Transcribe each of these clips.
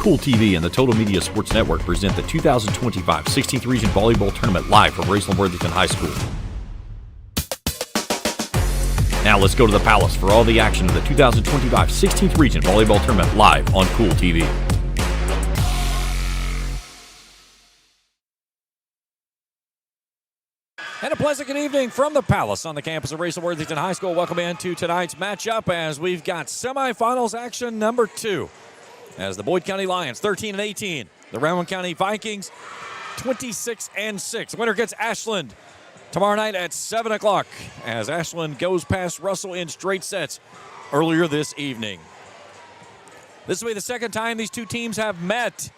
Kool TV and the Total Media Sports Network present the 2025 16th Region Volleyball Tournament live from Raceland-Worthington High School. Now let's go to the Palace for all the action of the 2025 16th Region Volleyball Tournament live on Kool TV. And a pleasant good evening from the Palace on the campus of Raceland-Worthington High School. Welcome into tonight's matchup as we've got semifinals action number 2. As the Boyd County Lions 13-18, the Rowan County Vikings 26-6. Winner gets Ashland tomorrow night at 7 o'clock as Ashland goes past Russell in straight sets earlier this evening. This will be the second time these two teams have met.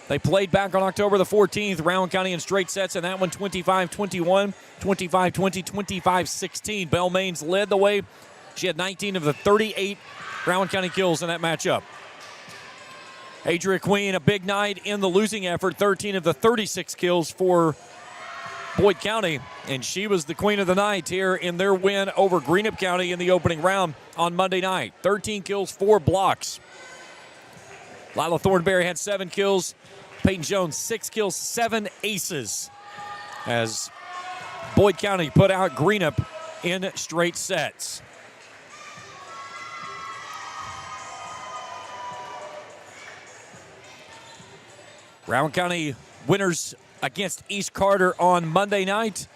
They played back on October the 14th, Rowan County in straight sets, and that one 25-21, 25-20, 25-16. Belle Maines led the way. She had 19 of the 38 Rowan County kills in that matchup. Adria Queen, a big night in the losing effort, 13 of the 36 kills for Boyd County, and she was the queen of the night here in their win over Greenup County in the opening round on Monday night. 13 kills, 4 blocks. Lila Thornberry had 7 kills. Peyton Jones, 6 kills, 7 aces as Boyd County put out Greenup in straight sets. Rowan County winners against East Carter on Monday night.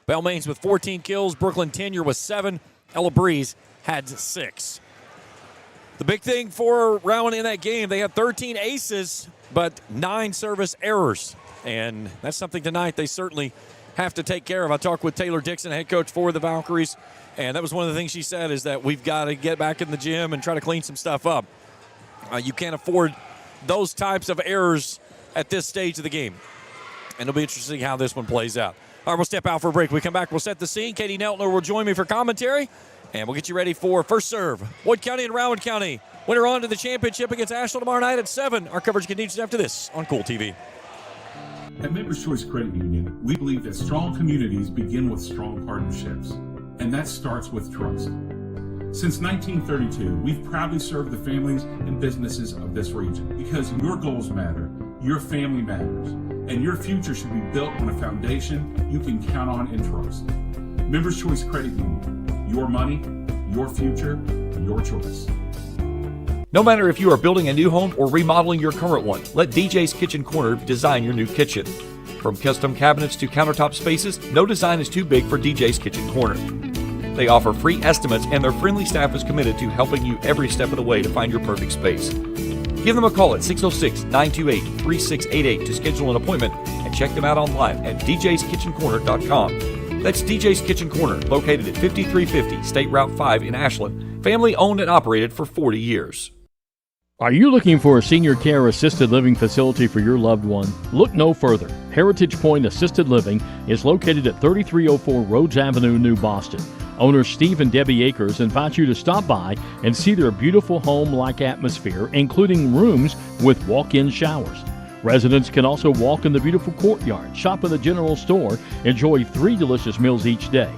Belle Maines with 14 kills. Brooklyn Tenure with 7. Ella Breeze had 6. The big thing for Rowan in that game, they had 13 aces, but 9 service errors. And that's something tonight they certainly have to take care of. I talked with Taylor Dixon, head coach for the Valkyries, and that was one of the things she said is that we've got to get back in the gym and try to clean some stuff up. You can't afford those types of errors at this stage of the game. And it'll be interesting how this one plays out. All right, we'll step out for a break. We come back, we'll set the scene. Katie Neltner will join me for commentary, and we'll get you ready for first serve. Boyd County and Rowan County. Winner on to the championship against Ashland tomorrow night at 7. Our coverage continues after this on Kool TV. At Members Choice Credit Union, we believe that strong communities begin with strong partnerships, and that starts with trust. Since 1932, we've proudly served the families and businesses of this region because your goals matter, your family matters, and your future should be built on a foundation you can count on and trust. Members Choice Credit Union, your money, your future, your choice. No matter if you are building a new home or remodeling your current one, let DJ's Kitchen Corner design your new kitchen. From custom cabinets to countertop spaces, no design is too big for DJ's Kitchen Corner. They offer free estimates, and their friendly staff is committed to helping you every step of the way to find your perfect space. Give them a call at 606-928-3688 to schedule an appointment and check them out online at djskitchencorner.com. That's DJ's Kitchen Corner, located at 5350 State Route 5 in Ashland, family owned and operated for 40 years. Are you looking for a senior care assisted living facility for your loved one? Look no further. Heritage Point Assisted Living is located at 3304 Rhodes Avenue, New Boston. Owners Steve and Debbie Akers invite you to stop by and see their beautiful home-like atmosphere, including rooms with walk-in showers. Residents can also walk in the beautiful courtyard, shop in the general store, enjoy 3 delicious meals each day.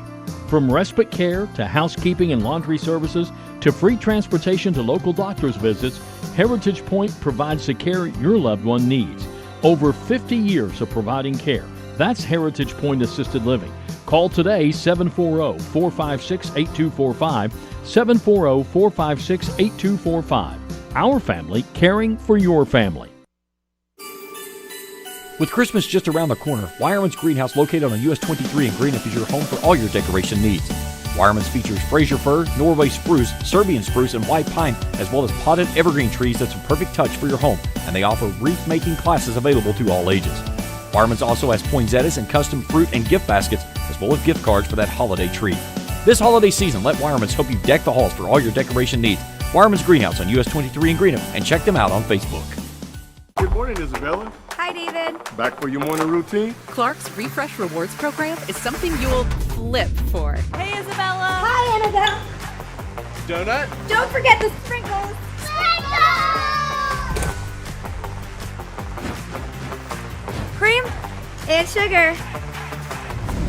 From respite care to housekeeping and laundry services to free transportation to local doctor's visits, Heritage Point provides the care your loved one needs. Over 50 years of providing care. That's Heritage Point Assisted Living. Call today 740-456-8245, 740-456-8245. Our family caring for your family. With Christmas just around the corner, Wireman's Greenhouse, located on US 23 in Greenup, is your home for all your decoration needs. Wireman's features Fraser fir, Norway spruce, Serbian spruce, and white pine, as well as potted evergreen trees that's a perfect touch for your home, and they offer wreath-making classes available to all ages. Wireman's also has poinsettias and custom fruit and gift baskets, as well as gift cards for that holiday treat. This holiday season, let Wireman's help you deck the halls for all your decoration needs. Wireman's Greenhouse on US 23 in Greenup, and check them out on Facebook. Good morning, Isabella. Hi, David. Back for your morning routine? Clark's Refresh Rewards program is something you'll flip for. Hey, Isabella. Hi, Annabelle. Donut? Don't forget the sprinkles. Cream and sugar.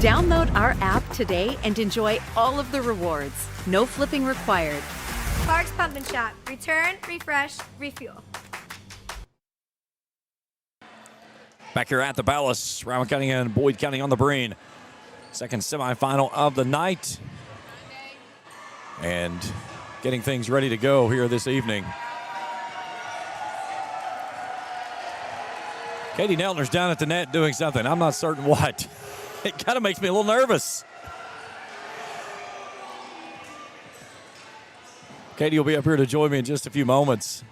Download our app today and enjoy all of the rewards. No flipping required. Parks Pump and Shop. Return, refresh, refuel. Back here at the Palace, Rowan County and Boyd County on the Breen. Second semifinal of the night. And getting things ready to go here this evening. Katie Neltner's down at the net doing something. I'm not certain what. It kind of makes me a little nervous. Katie will be up here to join me in just a few moments.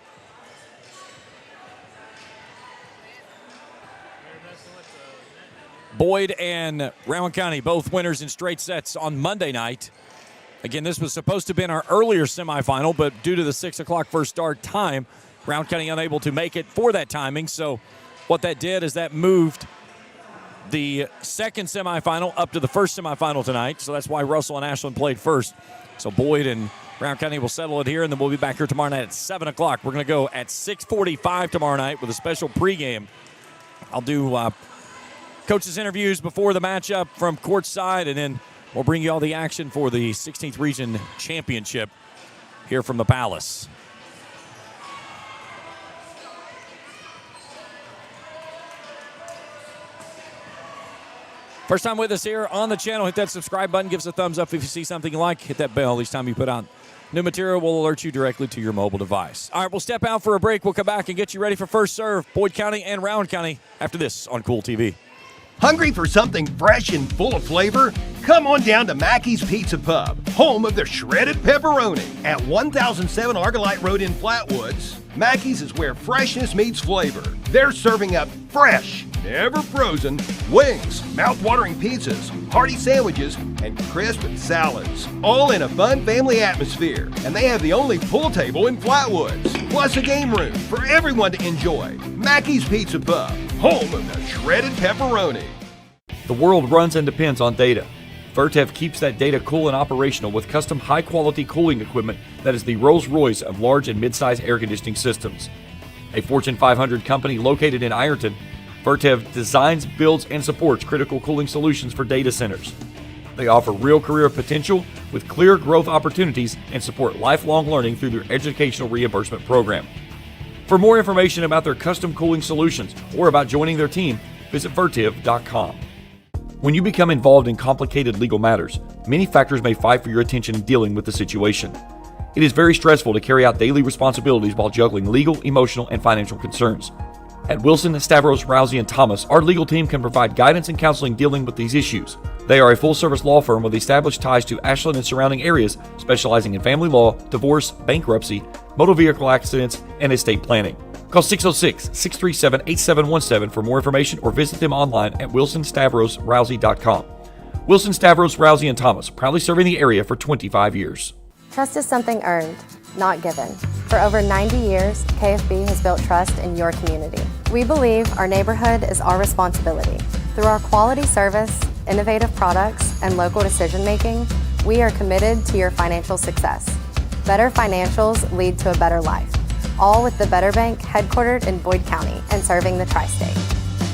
Boyd and Rowan County, both winners in straight sets on Monday night. Again, this was supposed to have been our earlier semifinal, but due to the 6 o'clock first start time, Rowan County unable to make it for that timing. So what that did is that moved the second semifinal up to the first semifinal tonight. So that's why Russell and Ashland played first. So Boyd and Rowan County will settle it here, and then we'll be back here tomorrow night at 7 o'clock. We're going to go at 6:45 tomorrow night with a special pregame. I'll do coaches' interviews before the matchup from courtside, and then we'll bring you all the action for the 16th Region Championship here from the Palace. First time with us here on the channel, hit that subscribe button. Give us a thumbs up if you see something you like. Hit that bell each time you put out new material. Will alert you directly to your mobile device. All right, we'll step out for a break. We'll come back and get you ready for first serve. Boyd County and Rowan County after this on Kool TV. Hungry for something fresh and full of flavor? Come on down to Mackey's Pizza Pub, home of the shredded pepperoni. At 1007 Argolite Road in Flatwoods, Mackey's is where freshness meets flavor. They're serving up fresh, never frozen, wings, mouth-watering pizzas, hearty sandwiches, and crisp salads. All in a fun family atmosphere. And they have the only pool table in Flatwoods, plus a game room for everyone to enjoy. Mackey's Pizza Pub, home of the shredded pepperoni. The world runs and depends on data. Vertev keeps that data cool and operational with custom high-quality cooling equipment that is the Rolls-Royce of large and mid-size air conditioning systems. A Fortune 500 company located in Ironton, Vertev designs, builds, and supports critical cooling solutions for data centers. They offer real career potential with clear growth opportunities and support lifelong learning through their educational reimbursement program. For more information about their custom cooling solutions or about joining their team, visit vertiv.com. When you become involved in complicated legal matters, many factors may fight for your attention in dealing with the situation. It is very stressful to carry out daily responsibilities while juggling legal, emotional, and financial concerns. At Wilson, Stavros, Rousey, and Thomas, our legal team can provide guidance and counseling dealing with these issues. They are a full-service law firm with established ties to Ashland and surrounding areas, specializing in family law, divorce, bankruptcy, motor vehicle accidents, and estate planning. Call 606-637-8717 for more information or visit them online at wilsonstavrosrousey.com. Wilson, Stavros, Rousey, and Thomas, proudly serving the area for 25 years. Trust is something earned, not given. For over 90 years, KFB has built trust in your community. We believe our neighborhood is our responsibility. Through our quality service, innovative products, and local decision-making, we are committed to your financial success. Better financials lead to a better life. All with the Better Bank headquartered in Boyd County and serving the tri-state.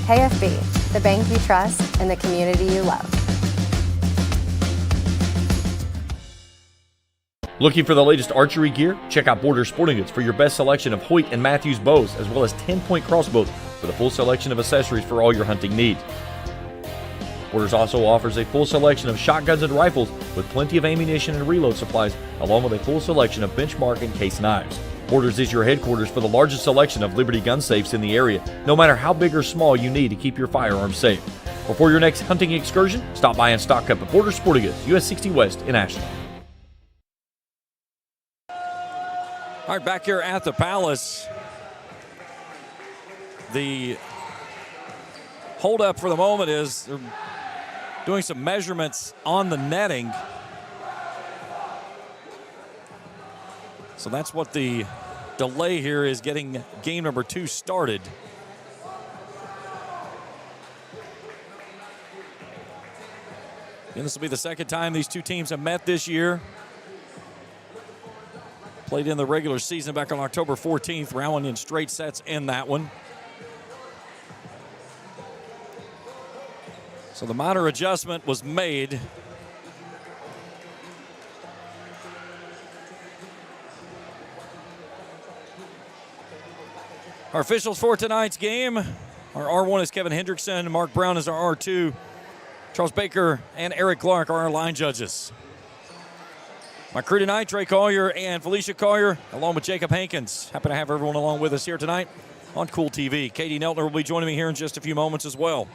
KFB, the bank you trust and the community you love. Looking for the latest archery gear? Check out Border Sporting Goods for your best selection of Hoyt and Matthews bows, as well as 10-point crossbows with a full selection of accessories for all your hunting needs. Borders also offers a full selection of shotguns and rifles with plenty of ammunition and reload supplies, along with a full selection of benchmark and case knives. Borders is your headquarters for the largest selection of Liberty gun safes in the area, no matter how big or small you need to keep your firearms safe. Before your next hunting excursion, stop by and stock up at Border Sporting Goods, US 60 West in Ashland. All right, back here at the Palace, the holdup for the moment is they're doing some measurements on the netting. So that's what the delay here is, getting game number 2 started. And this will be the second time these two teams have met this year. Played in the regular season back on October 14th. Rowan in straight sets in that one. So the minor adjustment was made. Our officials for tonight's game, our R1 is Kevin Hendrickson, Mark Brown is our R2, Charles Baker and Eric Clark are our line judges. My crew tonight, Trey Collier and Felicia Collier, along with Jacob Hankins. Happy to have everyone along with us here tonight on Kool TV. Katie Neltner will be joining me here in just a few moments as well.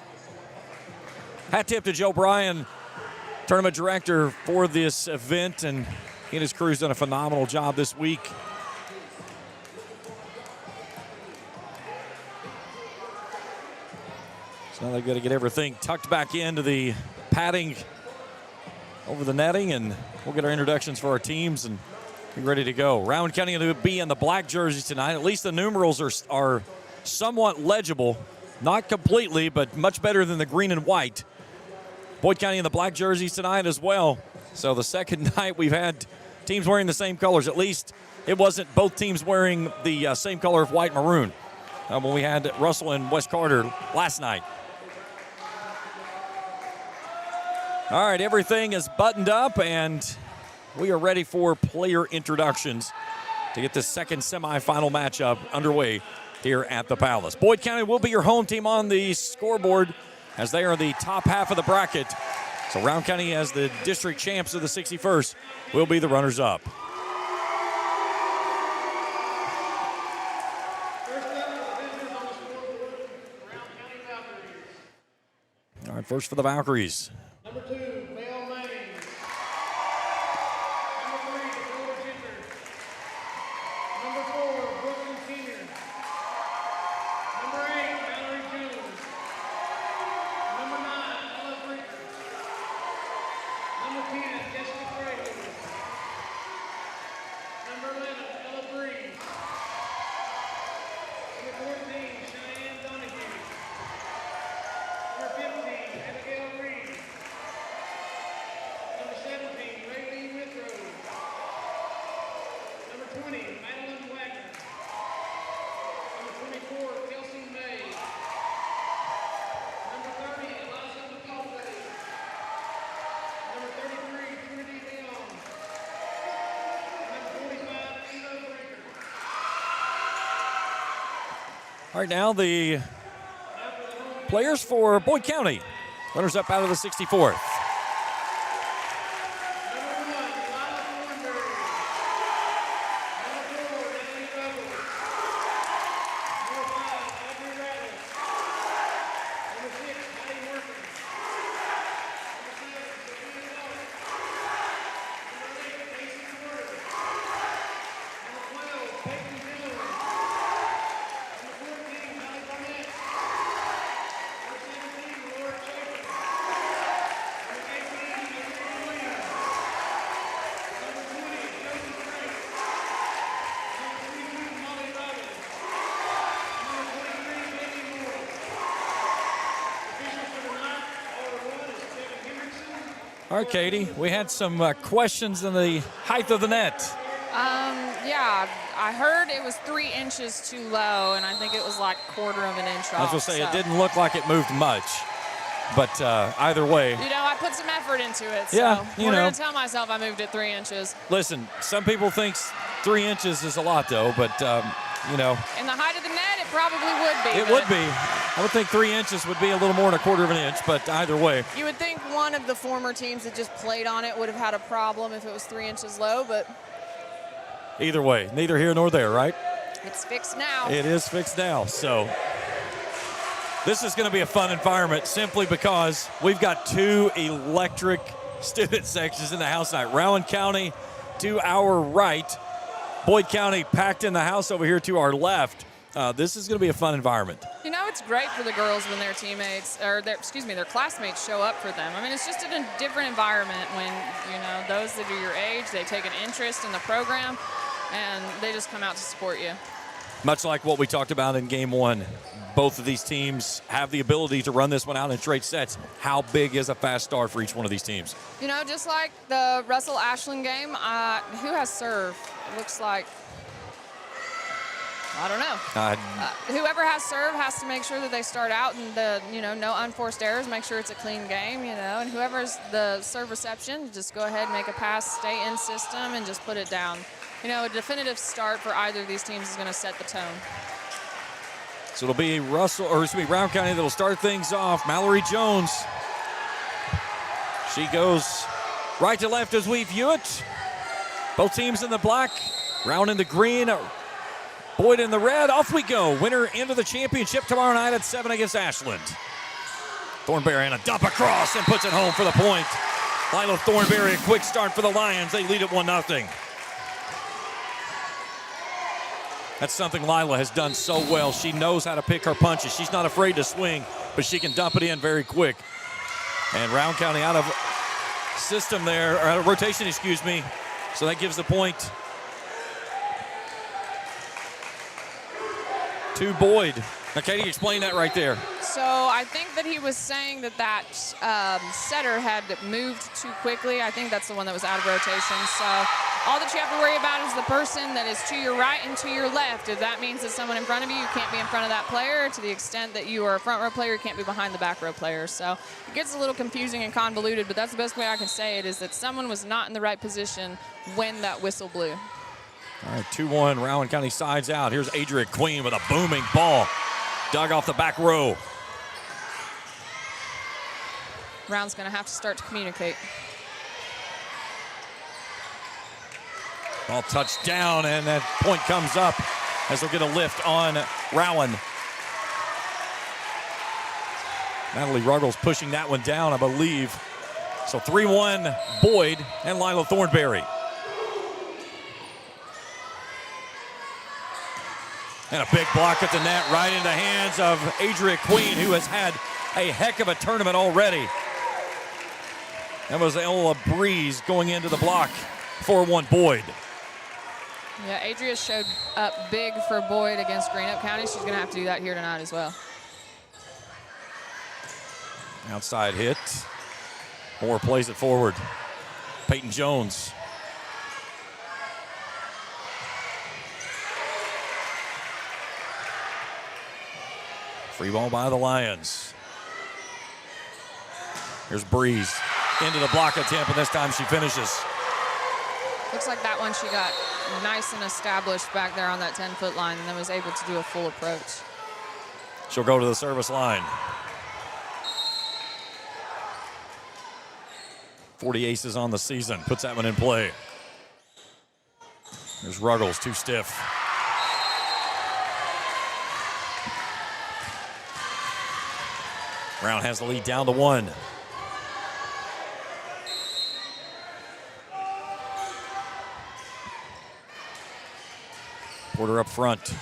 Hat tip to Joe Bryan, tournament director for this event, and he and his crew's done a phenomenal job this week. So now they've got to get everything tucked back into the padding over the netting, and we'll get our introductions for our teams and be ready to go. Rowan County going to be in the black jerseys tonight. At least the numerals are somewhat legible. Not completely, but much better than the green and white. Boyd County in the black jerseys tonight as well. So the second night we've had teams wearing the same colors. At least it wasn't both teams wearing the same color of white and maroon when we had Russell and West Carter last night. All right, everything is buttoned up, and we are ready for player introductions to get this second semifinal matchup underway here at the Palace. Boyd County will be your home team on the scoreboard as they are in the top half of the bracket. So Rowan County, as the district champs of the 61st, will be the runners-up. All right, first for the Valkyries. Number 2, Belle Maine. Number 3, Dakota Ginger. Number 4, Brooklyn Senior. Number 8, Valerie Jones. Number 9, Ella Brinker. Number 10, Jessica Fraser. Number 11, Ella Breeze. Number 14, Cheyenne Donahue. Number 15, Abigail Reed. Number 17, Raylene Withrow. Number 20, Madeline Wagner. Number 24, Kelsey May. Number 30, Eliza McCauley. Number 33, Trinity Leon. Number 45, Eva Brinker. All right, now the players for Boyd County. Runners up out of the 64th. All right, Katie, we had some questions in the height of the net. Yeah, I heard it was 3 inches too low, and I think it was like 1/4 of an inch off. I was going to say, it didn't look like it moved much, but either way. You know, I put some effort into it, so yeah, we're going to tell myself I moved it 3 inches. Listen, some people think 3 inches is a lot, though, but, you know. In the height of the net, it probably would be. It would be. I would think 3 inches would be a little more than 1/4 of an inch, but either way. You would think one of the former teams that just played on it would have had a problem if it was 3 inches low, but. Either way, neither here nor there, right? It's fixed now. It is fixed now, so. This is going to be a fun environment simply because we've got 2 electric student sections in the house tonight. Rowan County to our right. Boyd County packed in the house over here to our left. This is going to be a fun environment. You know, it's great for the girls when their teammates, or their classmates show up for them. I mean, it's just a different environment when, you know, those that are your age, they take an interest in the program, and they just come out to support you. Much like what we talked about in game 1, both of these teams have the ability to run this one out in straight sets. How big is a fast start for each one of these teams? You know, just like the Russell-Ashland game, who has serve? It looks like, I don't know. Whoever has serve has to make sure that they start out and no unforced errors, make sure it's a clean game, you know, and whoever's the serve reception, just go ahead and make a pass, stay in system, and just put it down. You know, a definitive start for either of these teams is going to set the tone. So it'll be Rowan County that'll start things off. Mallory Jones. She goes right to left as we view it. Both teams in the black, Rowan in the green, Boyd in the red. Off we go. Winner into the championship tomorrow night at 7 against Ashland. Thornberry and a dump across and puts it home for the point. Lila Thornberry, a quick start for the Lions. They lead it 1-0. That's something Lila has done so well. She knows how to pick her punches. She's not afraid to swing, but she can dump it in very quick. And Rowan County out of system there, or out of rotation, excuse me. So that gives the point to Boyd. Now, Katie, explain that right there. So I think that he was saying that setter had moved too quickly. I think that's the one that was out of rotation. So all that you have to worry about is the person that is to your right and to your left. If that means that someone in front of you can't be in front of that player, to the extent that you are a front row player, you can't be behind the back row player. So it gets a little confusing and convoluted, but that's the best way I can say it, is that someone was not in the right position when that whistle blew. All right, 2-1, Rowan County sides out. Here's Adria Queen with a booming ball. Dug off the back row. Rowan's going to have to start to communicate. Ball touched down, and that point comes up as they'll get a lift on Rowan. Natalie Ruggles pushing that one down, I believe. So 3-1, Boyd and Lila Thornberry. And a big block at the net, right into the hands of Adria Queen, who has had a heck of a tournament already. That was a breeze going into the block. 4-1 Boyd. Yeah, Adria showed up big for Boyd against Greenup County. She's going to have to do that here tonight as well. Outside hit. Moore plays it forward. Peyton Jones. Free ball by the Lions. Here's Breeze into the block attempt, and this time she finishes. Looks like that one she got nice and established back there on that 10-foot line, and then was able to do a full approach. She'll go to the service line. 40 aces on the season, puts that one in play. There's Ruggles, too stiff. Brown has the lead down to 1. Porter up front.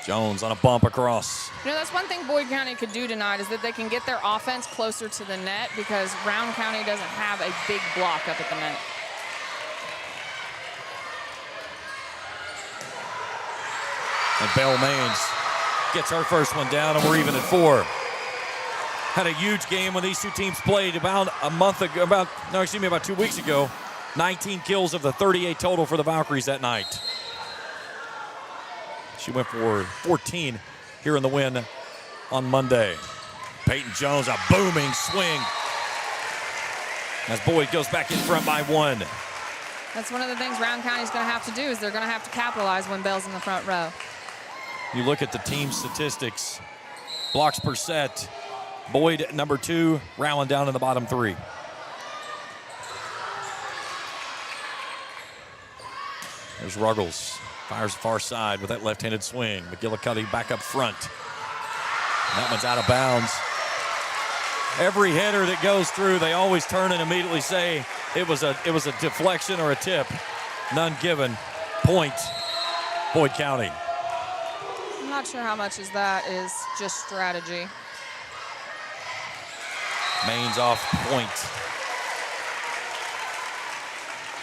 Jones on a bump across. You know, that's one thing Boyd County could do tonight, is that they can get their offense closer to the net, because Rowan County doesn't have a big block up at the net. And Belle Maines gets her first one down, and we're even at 4. Had a huge game when these two teams played about 2 weeks ago. 19 kills of the 38 total for the Valkyries that night. She went for 14 here in the win on Monday. Peyton Jones, a booming swing as Boyd goes back in front by 1. That's one of the things Rowan County's going to have to do, is they're going to have to capitalize when Belle's in the front row. You look at the team statistics, blocks per set. Boyd number 2, Rowan down in the bottom 3. There's Ruggles, fires far side with that left-handed swing. McGillicuddy back up front. That one's out of bounds. Every hitter that goes through, they always turn and immediately say it was a deflection or a tip. None given. Point, Boyd County. I'm not sure how much of that is just strategy. Maines off point.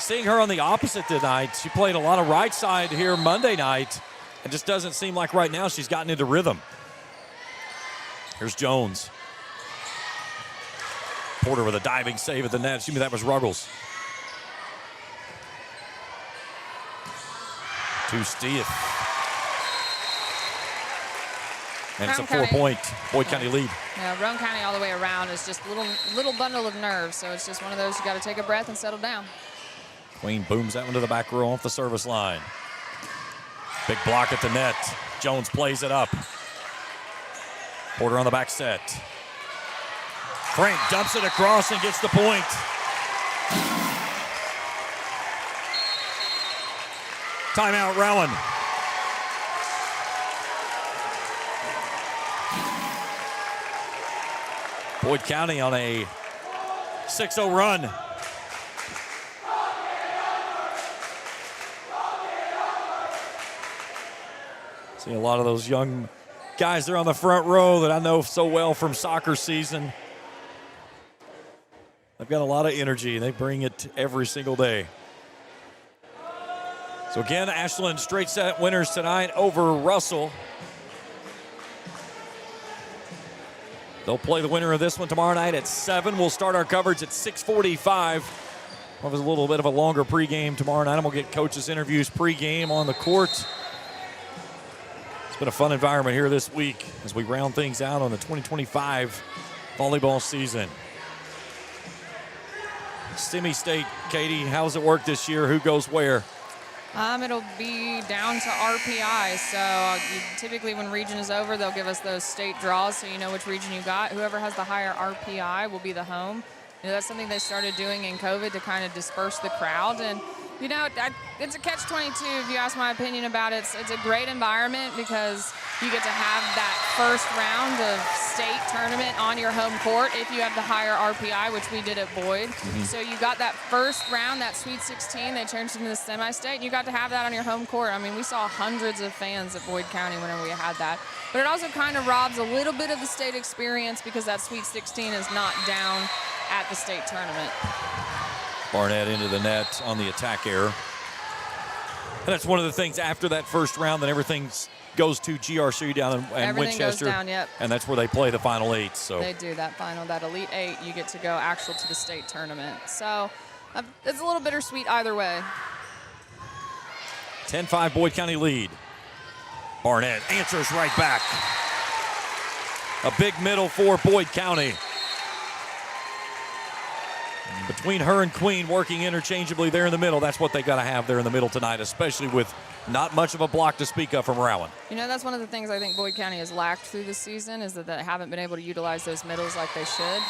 Seeing her on the opposite tonight, she played a lot of right side here Monday night. It just doesn't seem like right now she's gotten into rhythm. Here's Jones. Porter with a diving save at the net. Excuse me, that was Ruggles. Too stiff. And it's a 4-point Boyd County lead. Yeah, Rowan County all the way around is just a little bundle of nerves. So it's just one of those, you got to take a breath and settle down. Queen booms that one to the back row off the service line. Big block at the net. Jones plays it up. Porter on the back set. Frank dumps it across and gets the point. Timeout, Rowan. Boyd County on a 6-0 run. See a lot of those young guys there on the front row that I know so well from soccer season. They've got a lot of energy, and they bring it every single day. So again, Ashland straight set winners tonight over Russell. They'll play the winner of this one tomorrow night at 7. We'll start our coverage at 6:45. We'll have a little bit of a longer pregame tomorrow night, and we'll get coaches' interviews pregame on the court. It's been a fun environment here this week as we round things out on the 2025 volleyball season. Semi-state, Katie, how does it work this year? Who goes where? It'll be down to RPI. So typically when region is over, they'll give us those state draws so you know which region you got. Whoever has the higher RPI will be the home. You know, that's something they started doing in COVID to kind of disperse the crowd. And, you know, it's a catch-22 if you ask my opinion about it. It's a great environment because you get to have that first round of state tournament on your home court if you have the higher RPI, which we did at Boyd. So you got that first round, that Sweet 16, they changed it into the semi-state, and you got to have that on your home court. I mean, we saw hundreds of fans at Boyd County whenever we had that. But it also kind of robs a little bit of the state experience because that Sweet 16 is not down at the state tournament. Barnett into the net on the attack error. And that's one of the things after that first round, that everything goes to GRC down in Everything Winchester. Goes down, yep. And that's where they play the final 8. So they do that Elite 8, you get to go actual to the state tournament. So it's a little bittersweet either way. 10-5 Boyd County lead. Barnett answers right back. A big middle for Boyd County. Between her and Queen working interchangeably there in the middle, that's what they got to have there in the middle tonight, especially with not much of a block to speak of from Rowan. You know, that's one of the things I think Boyd County has lacked through the season is that they haven't been able to utilize those middles like they should.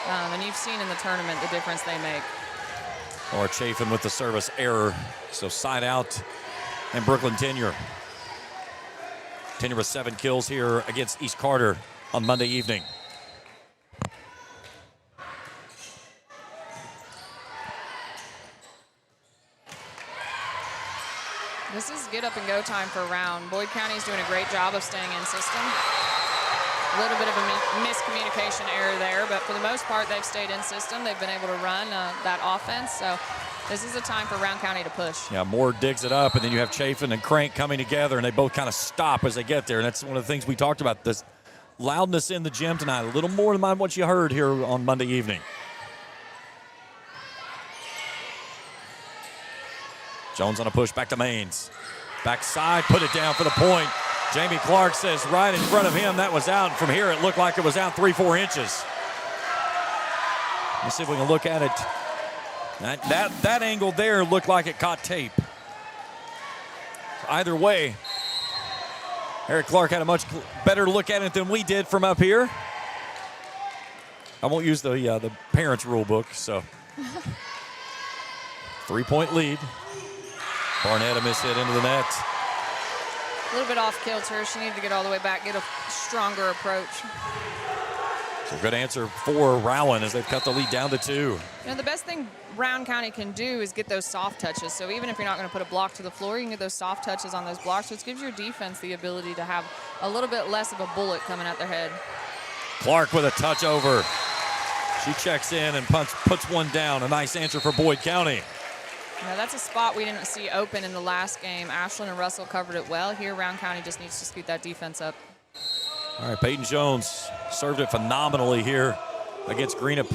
And you've seen in the tournament the difference they make. Or Chafin with the service error. So side out and Brooklyn Tenure. Tenure with 7 kills here against East Carter on Monday evening. This is get up and go time for Rowan. Boyd County is doing a great job of staying in system. A little bit of a miscommunication error there, but for the most part, they've stayed in system. They've been able to run that offense. So this is a time for Rowan County to push. Yeah, Moore digs it up, and then you have Chafin and Crank coming together, and they both kind of stop as they get there. And that's one of the things we talked about, this loudness in the gym tonight. A little more than what you heard here on Monday evening. Jones on a push back to Maines. Backside, put it down for the point. Jamie Clark says right in front of him that was out. From here it looked like it was out 3-4 inches. Let's see if we can look at it. That angle there looked like it caught tape. Either way, Eric Clark had a much better look at it than we did from up here. I won't use the parents' rule book, so. 3-point lead. Barnett a miss hit into the net. A little bit off kilter. She needed to get all the way back, get a stronger approach. So good answer for Rowan as they've cut the lead down to 2. You know, the best thing Rowan County can do is get those soft touches. So even if you're not going to put a block to the floor, you can get those soft touches on those blocks, which gives your defense the ability to have a little bit less of a bullet coming at their head. Clark with a touch over. She checks in and puts one down. A nice answer for Boyd County. Now that's a spot we didn't see open in the last game. Ashland and Russell covered it well. Here, Rowan County just needs to scoot that defense up. All right, Peyton Jones served it phenomenally here against Greenup.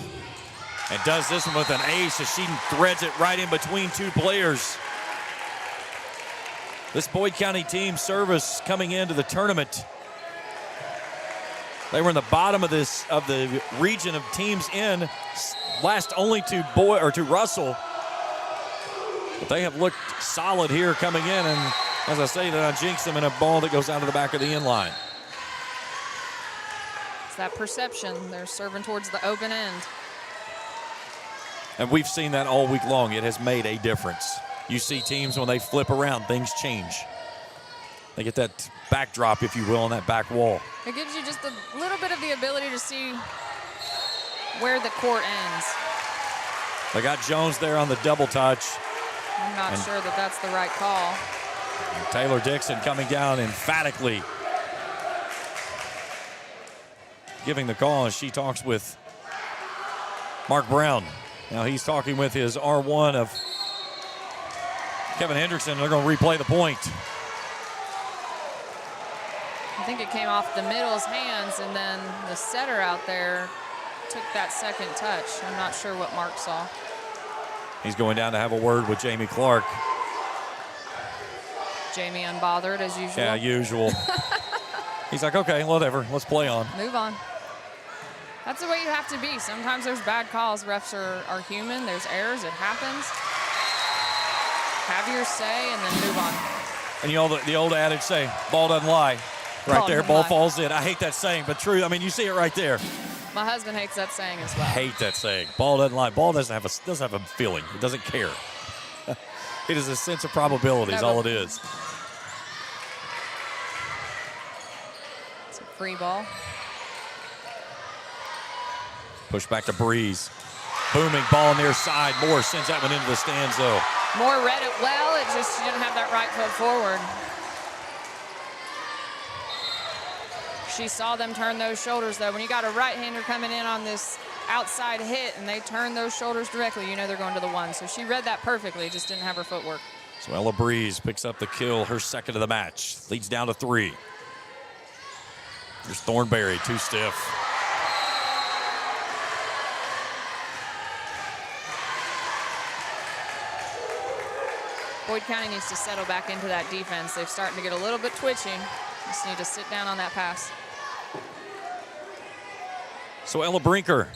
And does this one with an ace as she threads it right in between 2 players. This Boyd County team service coming into the tournament. They were in the bottom of the region of teams in, last only to Russell. But they have looked solid here coming in, and as I say, I jinx them in a ball that goes out of the back of the end line. It's that perception. They're serving towards the open end. And we've seen that all week long. It has made a difference. You see teams, when they flip around, things change. They get that backdrop, if you will, on that back wall. It gives you just a little bit of the ability to see where the court ends. They got Jones there on the double touch. I'm not sure that that's the right call. And Taylor Dixon coming down emphatically, giving the call as she talks with Mark Brown. Now he's talking with his R1 of Kevin Hendrickson. They're going to replay the point. I think it came off the middle's hands, and then the setter out there took that second touch. I'm not sure what Mark saw. He's going down to have a word with Jamie Clark. Jamie unbothered as usual. Yeah, usual. He's like, okay, whatever, let's play on. Move on. That's the way you have to be. Sometimes there's bad calls. Refs are human. There's errors. It happens. Have your say and then move on. And you know the old adage say, ball doesn't lie. Right there, ball falls in. I hate that saying, but true. I mean, you see it right there. My husband hates that saying as well. Hate that saying. Ball doesn't lie. Ball doesn't have a feeling. It doesn't care. It is a sense of probability is all it is. It's a free ball. Push back to Breeze. Booming ball near side. Moore sends that one into the stands, though. Moore read it well. It just didn't have that right foot forward. She saw them turn those shoulders, though. When you got a right-hander coming in on this outside hit and they turn those shoulders directly, you know they're going to the one. So she read that perfectly, just didn't have her footwork. So Ella Breeze picks up the kill, her second of the match. Leads down to 3. There's Thornberry, too stiff. Boyd County needs to settle back into that defense. They're starting to get a little bit twitchy. Just need to sit down on that pass. So Ella Brinker.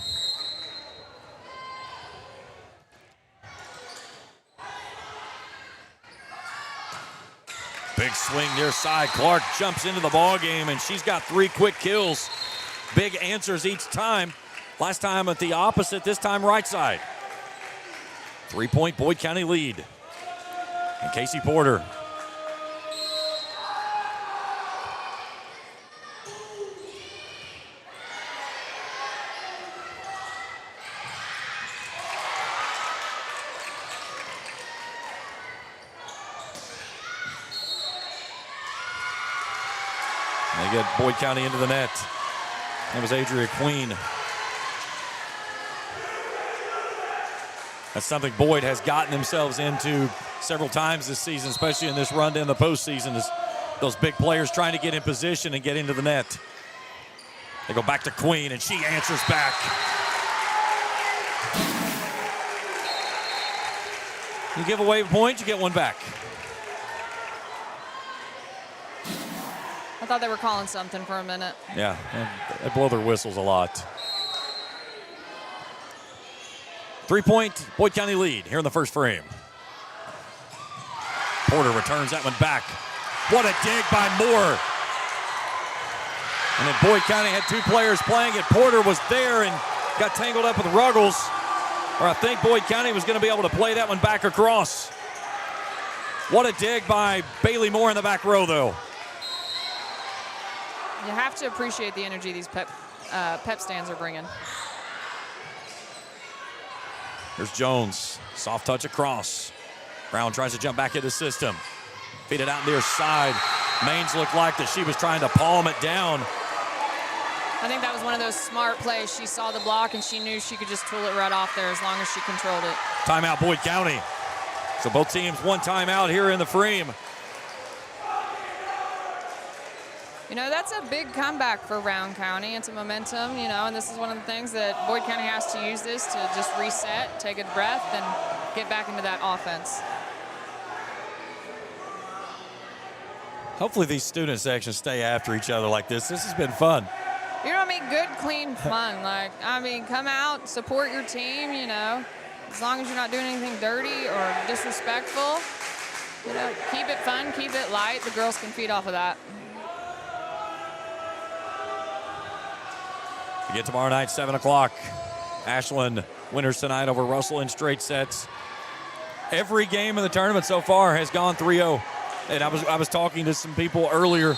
Big swing near side. Clark jumps into the ball game, and she's got 3 quick kills. Big answers each time. Last time at the opposite, this time right side. 3-point Boyd County lead. And Casey Porter. They get Boyd County into the net. That was Adria Queen. That's something Boyd has gotten themselves into several times this season, especially in this run to the postseason, is those big players trying to get in position and get into the net. They go back to Queen, and she answers back. You give away a point, you get one back. I thought they were calling something for a minute. Yeah, they blow their whistles a lot. 3-point Boyd County lead here in the first frame. Porter returns that one back. What a dig by Moore. And then Boyd County had 2 players playing it. Porter was there and got tangled up with Ruggles. Or I think Boyd County was going to be able to play that one back across. What a dig by Bailey Moore in the back row, though. You have to appreciate the energy these pep stands are bringing. There's Jones, soft touch across. Brown tries to jump back into the system. Feed it out near side. Maines looked like that she was trying to palm it down. I think that was one of those smart plays. She saw the block and she knew she could just tool it right off there as long as she controlled it. Timeout Boyd County. So both teams one timeout here in the frame. You know, that's a big comeback for Rowan County. It's a momentum, you know, and this is one of the things that Boyd County has to use this to just reset, take a breath, and get back into that offense. Hopefully these student sections stay after each other like this. This has been fun. You know what I mean? Good, clean fun. Like, I mean, come out, support your team, you know. As long as you're not doing anything dirty or disrespectful, you know, keep it fun, keep it light. The girls can feed off of that. Again tomorrow night, 7 o'clock. Ashland winners tonight over Russell in straight sets. Every game in the tournament so far has gone 3-0. And I was talking to some people earlier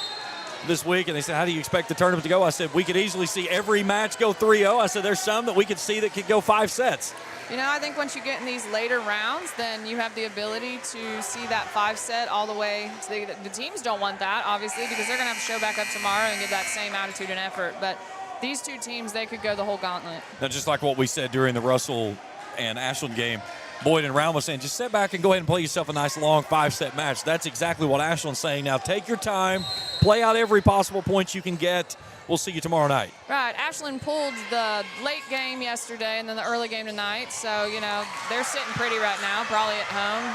this week, and they said, how do you expect the tournament to go? I said, we could easily see every match go 3-0. I said, there's some that we could see that could go 5 sets. You know, I think once you get in these later rounds, then you have the ability to see that 5 set all the way. The teams don't want that, obviously, because they're going to have to show back up tomorrow and give that same attitude and effort. But these two teams, they could go the whole gauntlet. Now, just like what we said during the Russell and Ashland game, Boyd and Rowan was saying, just sit back and go ahead and play yourself a nice long 5-set match. That's exactly what Ashland's saying. Now take your time, play out every possible point you can get. We'll see you tomorrow night. Right. Ashland pulled the late game yesterday and then the early game tonight. So, you know, they're sitting pretty right now, probably at home,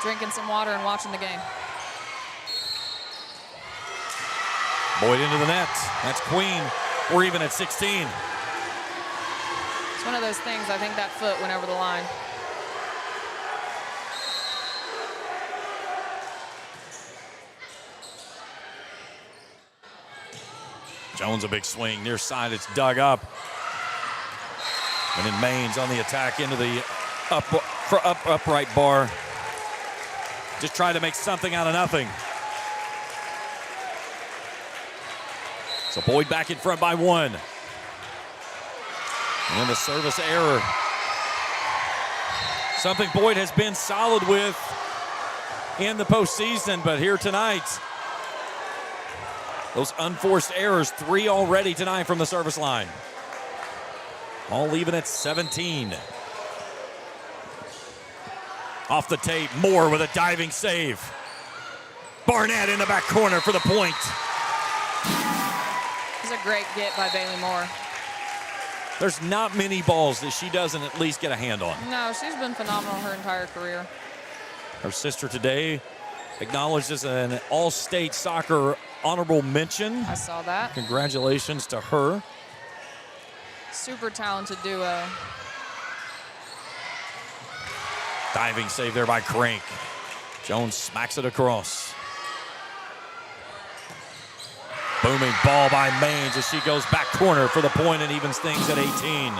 drinking some water and watching the game. Boyd into the net. That's Queen. We're even at 16. It's one of those things, I think that foot went over the line. Jones a big swing. Near side, it's dug up. And then Maines on the attack into the upright bar. Just trying to make something out of nothing. So Boyd back in front by 1. And then the service error. Something Boyd has been solid with in the postseason, but here tonight, those unforced errors, 3 already tonight from the service line. All even at 17. Off the tape, Moore with a diving save. Barnett in the back corner for the point. It's a great get by Bailey Moore. There's not many balls that she doesn't at least get a hand on. No, she's been phenomenal her entire career. Her sister today acknowledged as an all-state soccer honorable mention. I saw that. Congratulations to her. Super talented duo. Diving save there by Crank. Jones smacks it across. Booming ball by Maines as she goes back corner for the point and evens things at 18.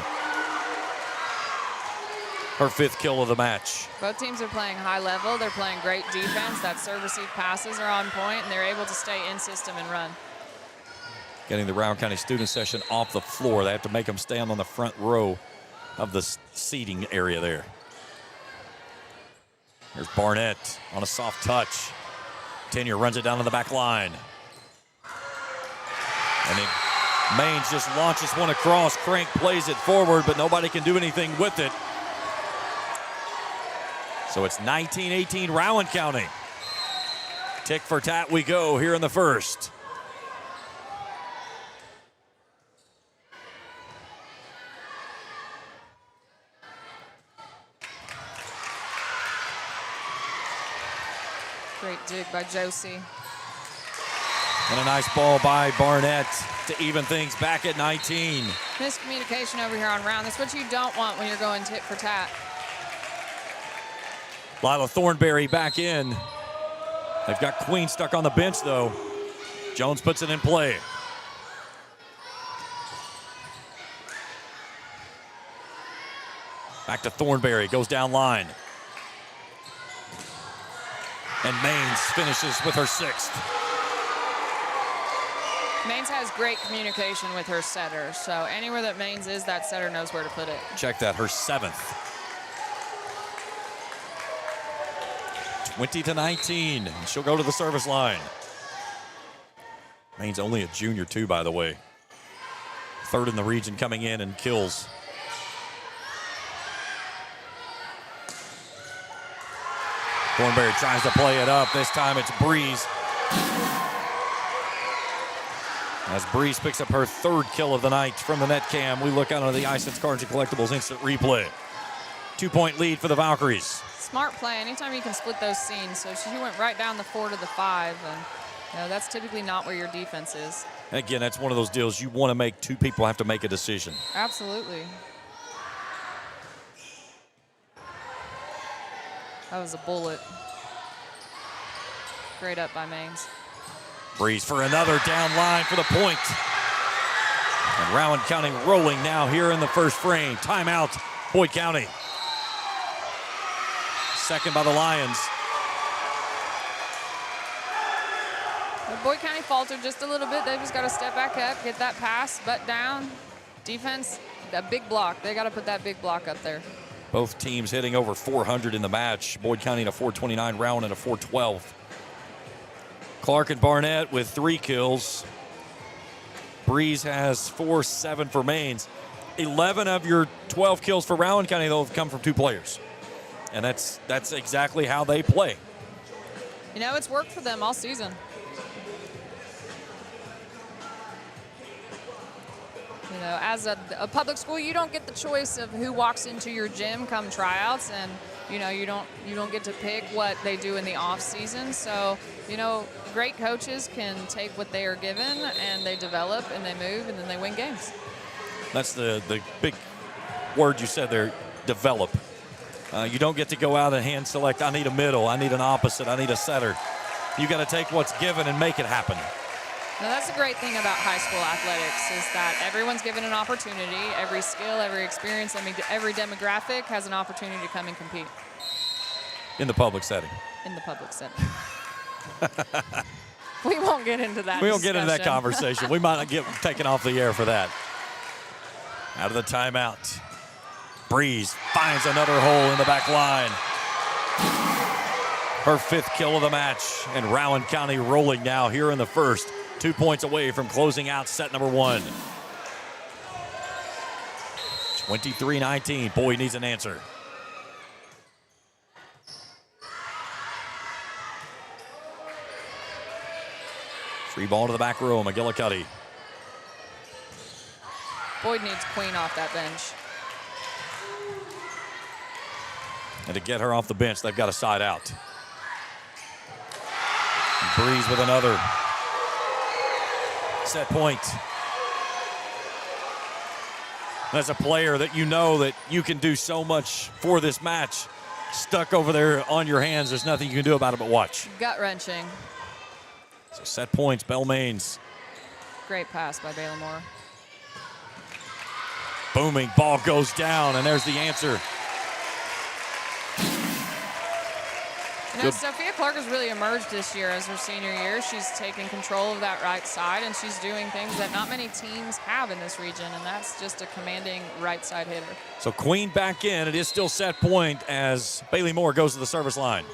Her 5th kill of the match. Both teams are playing high level. They're playing great defense. That serve receive passes are on point, and they're able to stay in system and run. Getting the Rowan County student session off the floor. They have to make them stand on the front row of the seating area there. There's Barnett on a soft touch. Tenier runs it down to the back line. And then Maines just launches one across. Crank plays it forward, but nobody can do anything with it. So it's 19-18 Rowan County. Tick for tat we go here in the first. Great dig by Josie. And a nice ball by Barnett to even things back at 19. Miscommunication over here on Round. That's what you don't want when you're going tit for tat. Lila Thornberry back in. They've got Queen stuck on the bench, though. Jones puts it in play. Back to Thornberry, goes down line. And Maines finishes with her 6th. Maines has great communication with her setter, so anywhere that Maines is, that setter knows where to put it. Check that, her 7th. 20-19, and she'll go to the service line. Maine's only a junior too, by the way. 3rd in the region coming in and kills. Thornberry tries to play it up. This time it's Breeze. As Breeze picks up her 3rd kill of the night from the net cam, we look out on the Ice Cards and Collectibles instant replay. 2-point lead for the Valkyries. Smart play. Anytime you can split those scenes. So she went right down the 4 to the 5, and you know, that's typically not where your defense is. Again, that's one of those deals you want to make. 2 people have to make a decision. Absolutely. That was a bullet. Great up by Maines. Breeze for another down line for the point. And Rowan County rolling now here in the first frame. Timeout, Boyd County. Second by the Lions. Boyd County faltered just a little bit. They've just got to step back up, get that pass, butt down. Defense, that big block. They got to put that big block up there. Both teams hitting over 400 in the match. Boyd County in a 429, Rowan in a 412. Clark and Barnett with 3 kills. Breeze has 4-7 for Maines. 11 of your 12 kills for Rowan County, though, have come from 2 players. And that's exactly how they play. You know, it's worked for them all season. You know, as a public school, you don't get the choice of who walks into your gym come tryouts, and you know you don't get to pick what they do in the off season. So, you know, great coaches can take what they are given and they develop and they move and then they win games. That's the big word you said there, develop. You don't get to go out and hand select, I need a middle, I need an opposite, I need a setter. You got to take what's given and make it happen. Now, that's the great thing about high school athletics is that everyone's given an opportunity. Every skill, every experience, I mean, every demographic has an opportunity to come and compete. In the public setting. In the public setting. We won't get into that. We won't get into that conversation. We might not get taken off the air for that. Out of the timeout. Breeze finds another hole in the back line. Her 5th kill of the match, and Rowan County rolling now here in the first. 2 points away from closing out set number 1. 23-19. Boyd needs an answer. Free ball to the back row, McGillicuddy. Boyd needs Queen off that bench. And to get her off the bench, they've got a side out. And Breeze with another. Set point. As a player that you know that you can do so much for this match, stuck over there on your hands, there's nothing you can do about it but watch. Gut-wrenching. So set points, Belle Maines. Great pass by Bailey Moore. Booming, ball goes down, and there's the answer. You know, Sophia Clark has really emerged this year as her senior year. She's taken control of that right side, and she's doing things that not many teams have in this region, and that's just a commanding right side hitter. So Queen back in. It is still set point as Bailey Moore goes to the service line.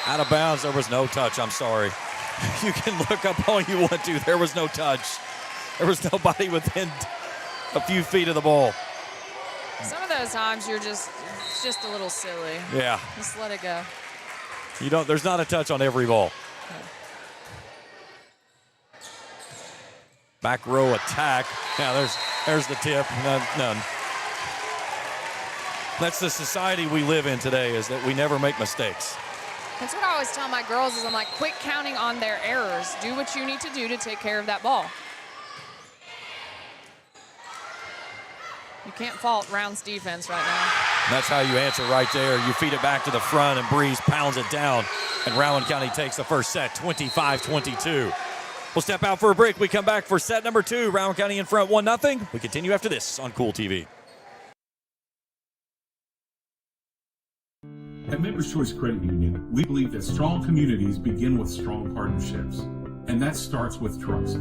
Out of bounds. There was no touch. I'm sorry. You can look up all you want to. There was no touch. There was nobody within a few feet of the ball. Some of those times it's just a little silly. Yeah. Just let it go. There's not a touch on every ball. Okay. Back row attack. Yeah, there's the tip. None. That's the society we live in today, is that we never make mistakes. That's what I always tell my girls is I'm like, quit counting on their errors. Do what you need to do to take care of that ball. You can't fault Round's defense right now. That's how you answer right there. You feed it back to the front, and Breeze pounds it down. And Rowan County takes the first set, 25-22. We'll step out for a break. We come back for set number 2. Rowan County in front 1-0. We continue after this on Kool TV. At Members Choice Credit Union, we believe that strong communities begin with strong partnerships, and that starts with trust.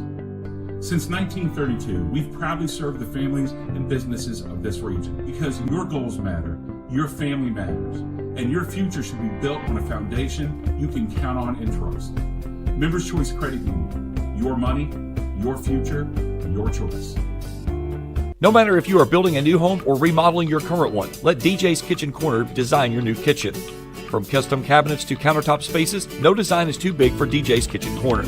Since 1932, we've proudly served the families and businesses of this region because your goals matter, your family matters, and your future should be built on a foundation you can count on and trust. Members Choice Credit Union, your money, your future, your choice. No matter if you are building a new home or remodeling your current one, let DJ's Kitchen Corner design your new kitchen. From custom cabinets to countertop spaces, no design is too big for DJ's Kitchen Corner.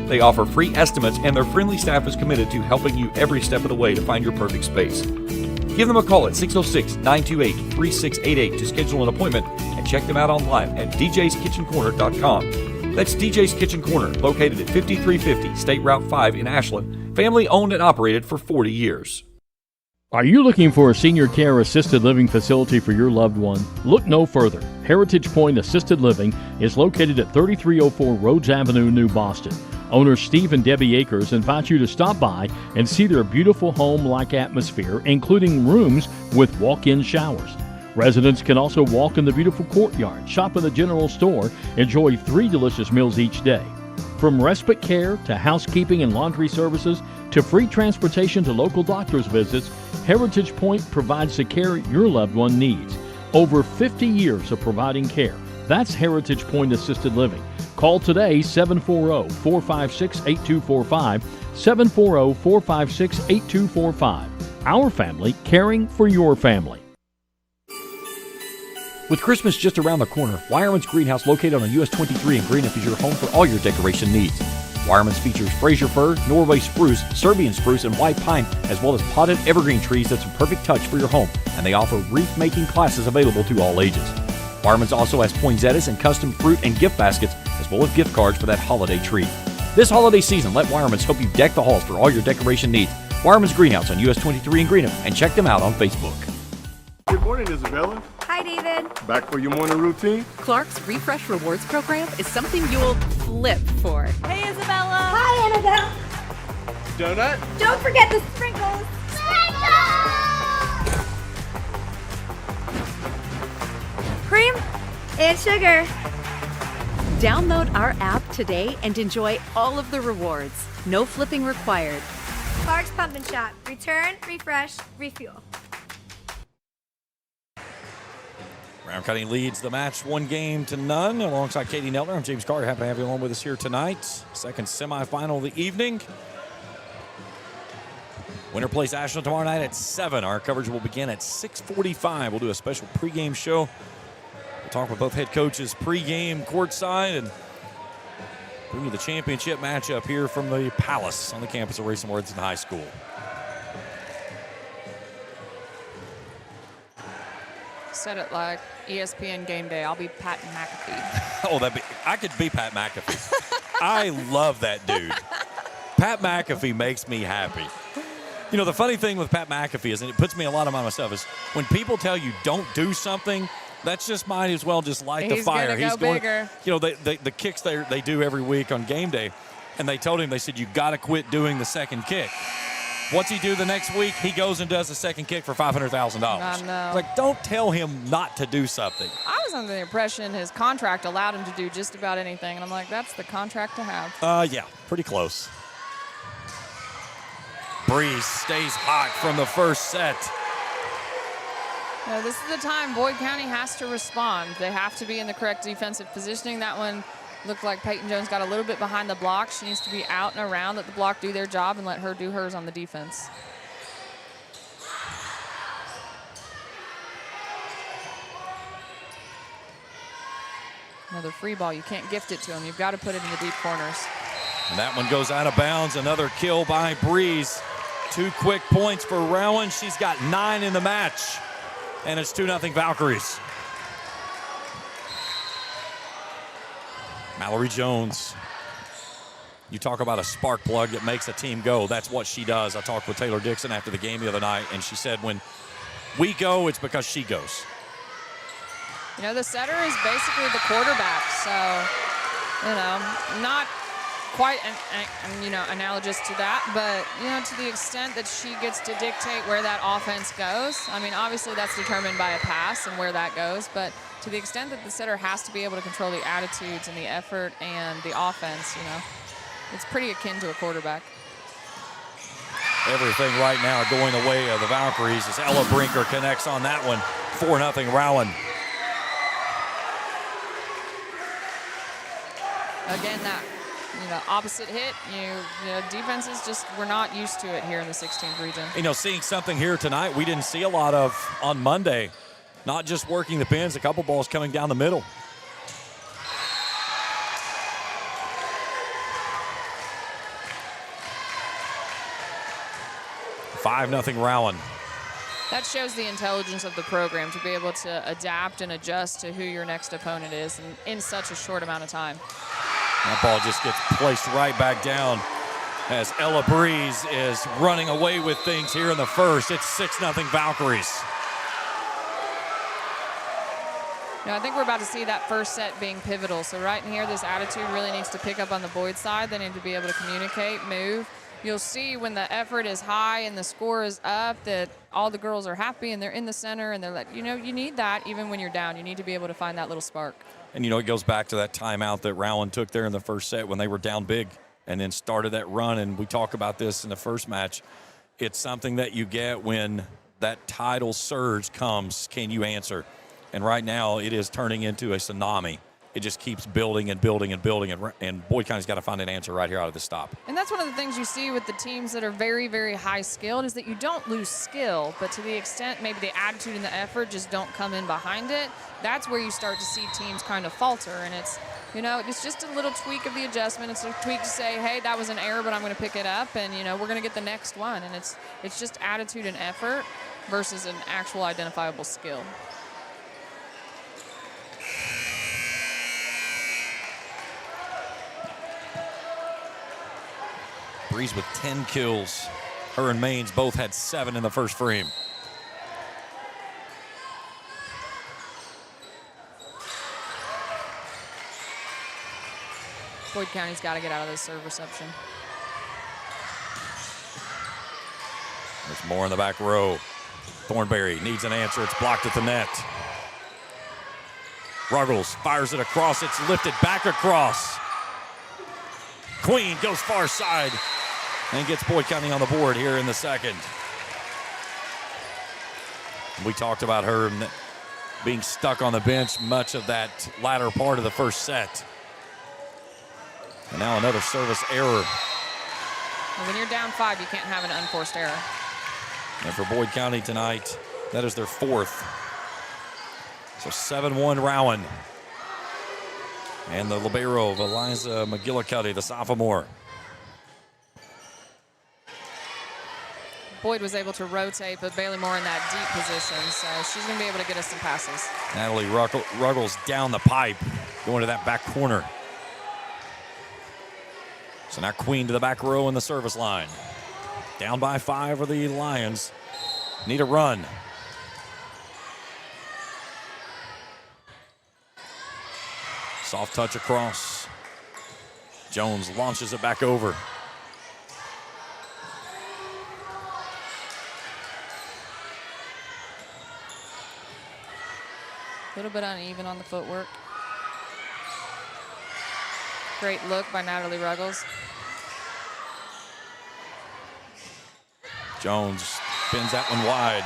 They offer free estimates, and their friendly staff is committed to helping you every step of the way to find your perfect space. Give them a call at 606-928-3688 to schedule an appointment, and check them out online at djskitchencorner.com. That's DJ's Kitchen Corner, located at 5350 State Route 5 in Ashland, family owned and operated for 40 years. Are you looking for a senior care assisted living facility for your loved one? Look no further. Heritage Point Assisted Living is located at 3304 Rhodes Avenue, New Boston. Owners Steve and Debbie Akers invite you to stop by and see their beautiful home-like atmosphere, including rooms with walk-in showers. Residents can also walk in the beautiful courtyard, shop in the general store, enjoy 3 delicious meals each day. From respite care to housekeeping and laundry services to free transportation to local doctor's visits, Heritage Point provides the care your loved one needs. Over 50 years of providing care. That's Heritage Point Assisted Living. Call today 740-456-8245, 740-456-8245. Our family caring for your family. With Christmas just around the corner, Wireman's Greenhouse, located on US 23 in Greenup, is your home for all your decoration needs. Wireman's features Fraser fir, Norway spruce, Serbian spruce, and white pine, as well as potted evergreen trees that's a perfect touch for your home, and they offer wreath-making classes available to all ages. Wireman's also has poinsettias and custom fruit and gift baskets, as well as gift cards for that holiday treat. This holiday season, let Wireman's help you deck the halls for all your decoration needs. Wireman's Greenhouse on US 23 in Greenup, and check them out on Facebook. Good morning, Isabella. Hi, David. Back for your morning routine? Clark's Refresh Rewards program is something you'll flip for. Hey, Isabella. Hi, Annabelle. Donut? Don't forget the sprinkles. Sprinkles! Cream and sugar. Download our app today and enjoy all of the rewards. No flipping required. Clark's Pump and Shop. Return, refresh, refuel. Brown County leads the match 1-0. Alongside Katie Nelder, I'm James Carter. Happy to have you along with us here tonight. Second semifinal of the evening. Winner plays Ashland tomorrow night at 7. Our coverage will begin at 6:45. We'll do a special pregame show. We'll talk with both head coaches pregame courtside and bring you the championship matchup here from the Palace on the campus of Raceland-Worthington High School. Said it like ESPN Game Day. I'll be Pat McAfee. Oh, I could be Pat McAfee. I love that dude. Pat McAfee makes me happy. You know, the funny thing with Pat McAfee is, and it puts me a lot of myself, is when people tell you don't do something, that's just might as well just light the fire. He's going bigger. You know, the kicks they do every week on game day, and they told him, they said, you got to quit doing the second kick. What's he do the next week? He goes and does the second kick for $500,000. I know. Like, don't tell him not to do something. I was under the impression his contract allowed him to do just about anything, and I'm like, that's the contract to have. Yeah, pretty close. Breeze stays hot from the first set. No, this is the time Boyd County has to respond. They have to be in the correct defensive positioning. That one looked like Peyton Jones got a little bit behind the block. She needs to be out and around, let the block do their job, and let her do hers on the defense. Another free ball. You can't gift it to them. You've got to put it in the deep corners. And that one goes out of bounds. Another kill by Breeze. 2 quick points for Rowan. She's got 9 in the match. And it's 2-0 Valkyries. Mallory Jones. You talk about a spark plug that makes a team go. That's what she does. I talked with Taylor Dixon after the game the other night, and she said when we go, it's because she goes. You know, the setter is basically the quarterback, so, you know, not quite, analogous to that, but, you know, to the extent that she gets to dictate where that offense goes. I mean, obviously that's determined by a pass and where that goes, but to the extent that the setter has to be able to control the attitudes and the effort and the offense, you know, it's pretty akin to a quarterback. Everything right now going the way of the Valkyries as Ella Brinker connects on that one. 4-0 Rowan. Again, that, you know, opposite hit, you know, defenses just were not used to it here in the 16th region. You know, seeing something here tonight we didn't see a lot of on Monday. Not just working the pins, a couple balls coming down the middle. $5-0 Rowan. That shows the intelligence of the program to be able to adapt and adjust to who your next opponent is in such a short amount of time. That ball just gets placed right back down. as Ella Breeze is running away with things here in the first. It's 6-0 Valkyries. I think we're about to see that first set being pivotal. So right in here, this attitude really needs to pick up on the Boyd side. They need to be able to communicate, move. You'll see when the effort is high and the score is up that all the girls are happy and they're in the center and they're like, you need that even when you're down. You need to be able to find that little spark. And, it goes back to that timeout that Rowan took there in the first set when they were down big and then started that run. And we talk about this in the first match. It's something that you get when that tidal surge comes. Can you answer? And right now, it is turning into a tsunami. It just keeps building and building and building, and Boyd County's got to find an answer right here out of the stop. And that's one of the things you see with the teams that are very, very high skilled is that you don't lose skill, but to the extent maybe the attitude and the effort just don't come in behind it, that's where you start to see teams kind of falter. And it's, it's just a little tweak of the adjustment. It's a tweak to say, hey, that was an error, but I'm going to pick it up, and, we're going to get the next one. And it's just attitude and effort versus an actual identifiable skill. Breeze with 10 kills. Her and Maines both had 7 in the first frame. Boyd County's got to get out of this serve reception. There's more in the back row. Thornberry needs an answer. It's blocked at the net. Ruggles fires it across. It's lifted back across. Queen goes far side and gets Boyd County on the board here in the second. We talked about her being stuck on the bench much of that latter part of the first set. And now another service error. When you're down 5, you can't have an unforced error. And for Boyd County tonight, that is their 4th. So 7-1 Rowan. And the libero of Eliza McGillicuddy, the sophomore. Boyd was able to rotate, but Bailey Moore in that deep position, so she's going to be able to get us some passes. Natalie Ruggles down the pipe, going to that back corner. So now Queen to the back row in the service line. Down by 5 are the Lions. Need a run. Soft touch across. Jones launches it back over. A little bit uneven on the footwork. Great look by Natalie Ruggles. Jones spins that one wide.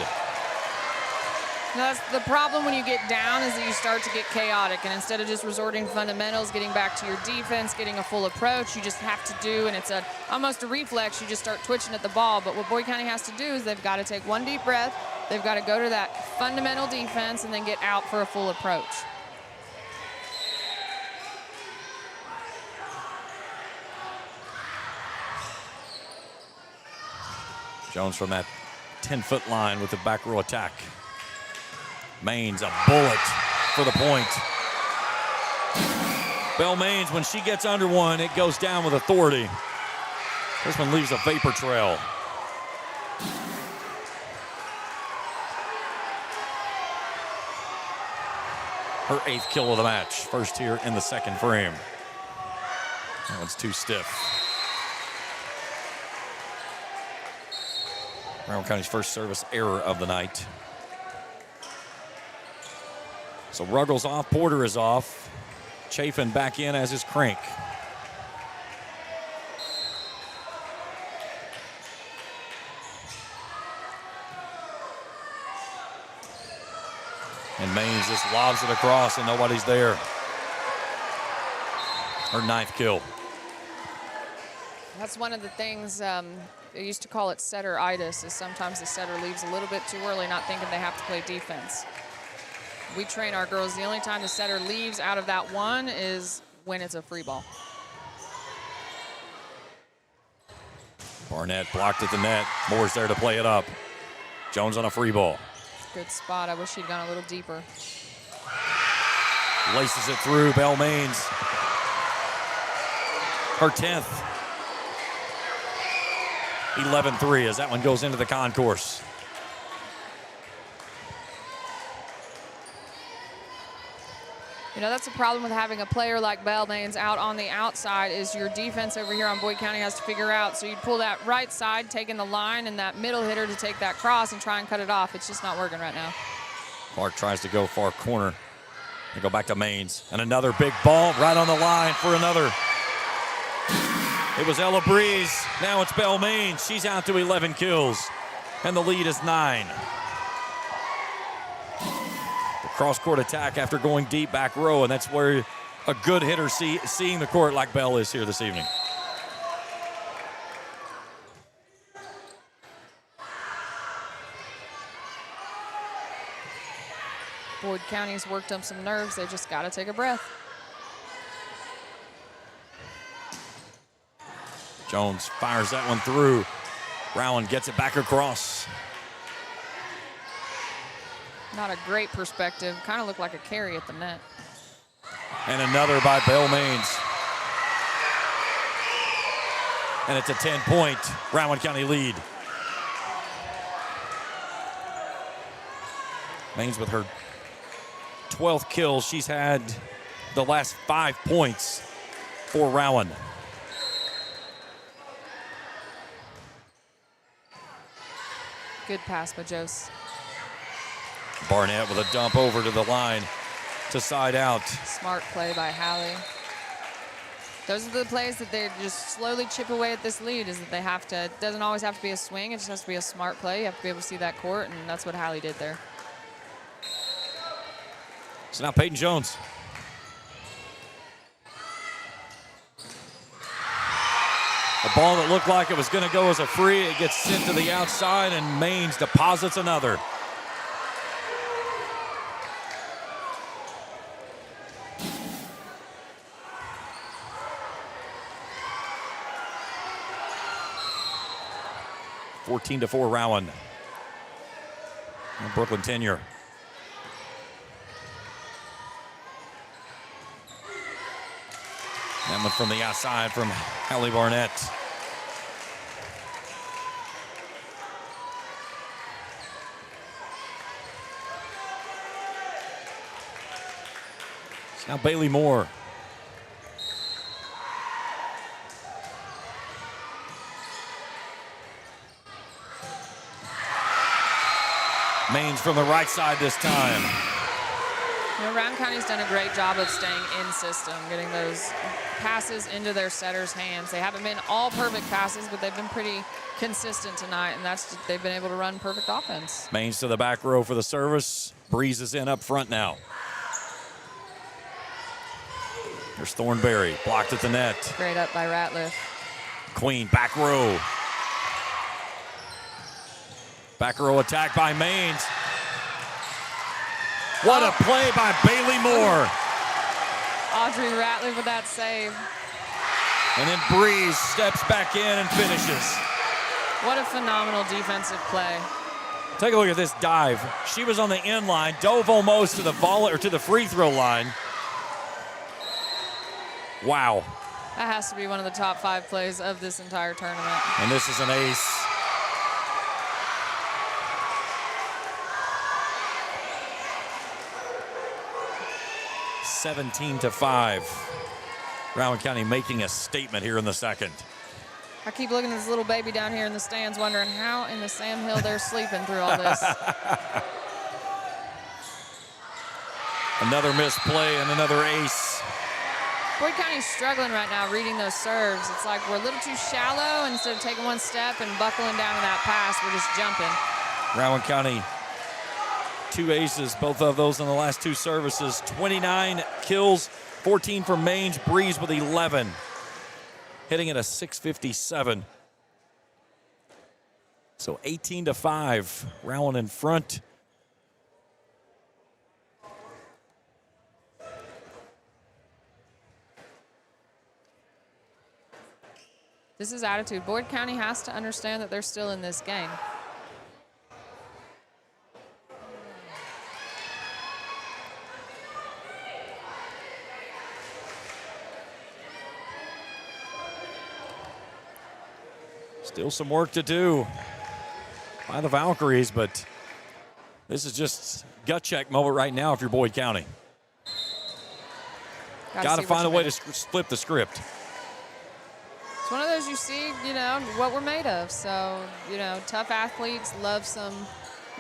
Now that's the problem when you get down is that you start to get chaotic, and instead of just resorting to fundamentals, getting back to your defense, getting a full approach, you just have to do, and it's almost a reflex, you just start twitching at the ball. But what Boyd County has to do is they've got to take one deep breath, they've got to go to that fundamental defense, and then get out for a full approach. Jones from that 10-foot line with the back row attack. Maines, a bullet for the point. Belle Maines, when she gets under one, it goes down with authority. This one leaves a vapor trail. Her 8th kill of the match. First here in the second frame. That one's too stiff. Rowan County's first service error of the night. So Ruggles off, Porter is off. Chafin back in as his Crank. And Maines just lobs it across and nobody's there. Her 9th kill. That's one of the things, they used to call it setter-itis, is sometimes the setter leaves a little bit too early, not thinking they have to play defense. We train our girls, the only time the setter leaves out of that one is when it's a free ball. Barnett blocked at the net. Moore's there to play it up. Jones on a free ball. Good spot. I wish he'd gone a little deeper. Laces it through. Belle Maines. Her 10th. 11-3 as that one goes into the concourse. You know, that's the problem with having a player like Bell Maines out on the outside is your defense over here on Boyd County has to figure out. So you'd pull that right side, taking the line, and that middle hitter to take that cross and try and cut it off. It's just not working right now. Clark tries to go far corner. They go back to Maines. And another big ball right on the line for another. It was Ella Breeze. Now it's Bell Maines. She's out to 11 kills. And the lead is 9. Cross-court attack after going deep back row, and that's where a good hitter seeing the court like Bell is here this evening. Boyd County's worked up some nerves. They just got to take a breath. Jones fires that one through. Rowan gets it back across. Not a great perspective. Kind of looked like a carry at the net. And another by Bell Maines. And it's a 10-point Rowan County lead. Maines with her 12th kill. She's had the last 5 points for Rowan. Good pass by Jose. Barnett with a dump over to the line to side out. Smart play by Hallie. Those are the plays that they just slowly chip away at this lead, is that they have to, it doesn't always have to be a swing, it just has to be a smart play. You have to be able to see that court, and that's what Hallie did there. So now Peyton Jones. A ball that looked like it was going to go as a free, it gets sent to the outside, and Maines deposits another. (14-4) Rowan. And Brooklyn Tenure. That one from the outside from Hallie Barnett. It's now Bailey Moore. Maines from the right side this time. You know, Rowan County's done a great job of staying in system, getting those passes into their setters' hands. They haven't been all perfect passes, but they've been pretty consistent tonight, and they've been able to run perfect offense. Maines to the back row for the service. Breeze is in up front now. There's Thornberry, blocked at the net. Great up by Ratliff. Queen, back row. Back row attack by Maines. What a play by Bailey Moore. Audrey Ratliff with that save. And then Breeze steps back in and finishes. What a phenomenal defensive play. Take a look at this dive. She was on the end line, dove almost to the volley or to the free throw line. Wow. That has to be one of the top 5 plays of this entire tournament. And this is an ace. (17-5). Rowan County making a statement here in the second. I keep looking at this little baby down here in the stands wondering how in the Sam Hill they're sleeping through all this. Another missed play and another ace. Boyd County's struggling right now reading those serves. It's like we're a little too shallow. Instead of taking one step and buckling down to that pass, we're just jumping. Rowan County, 2 aces, both of those in the last 2 services. 29 kills, 14 for Maines. Breeze with 11. Hitting at a .657. So 18-5. Rowan in front. This is attitude. Boyd County has to understand that they're still in this game. Still some work to do by the Valkyries, but this is just gut check moment right now if you're Boyd County. Got to find a way to flip the script. It's one of those you see, you know, what we're made of. So, you know, tough athletes love some,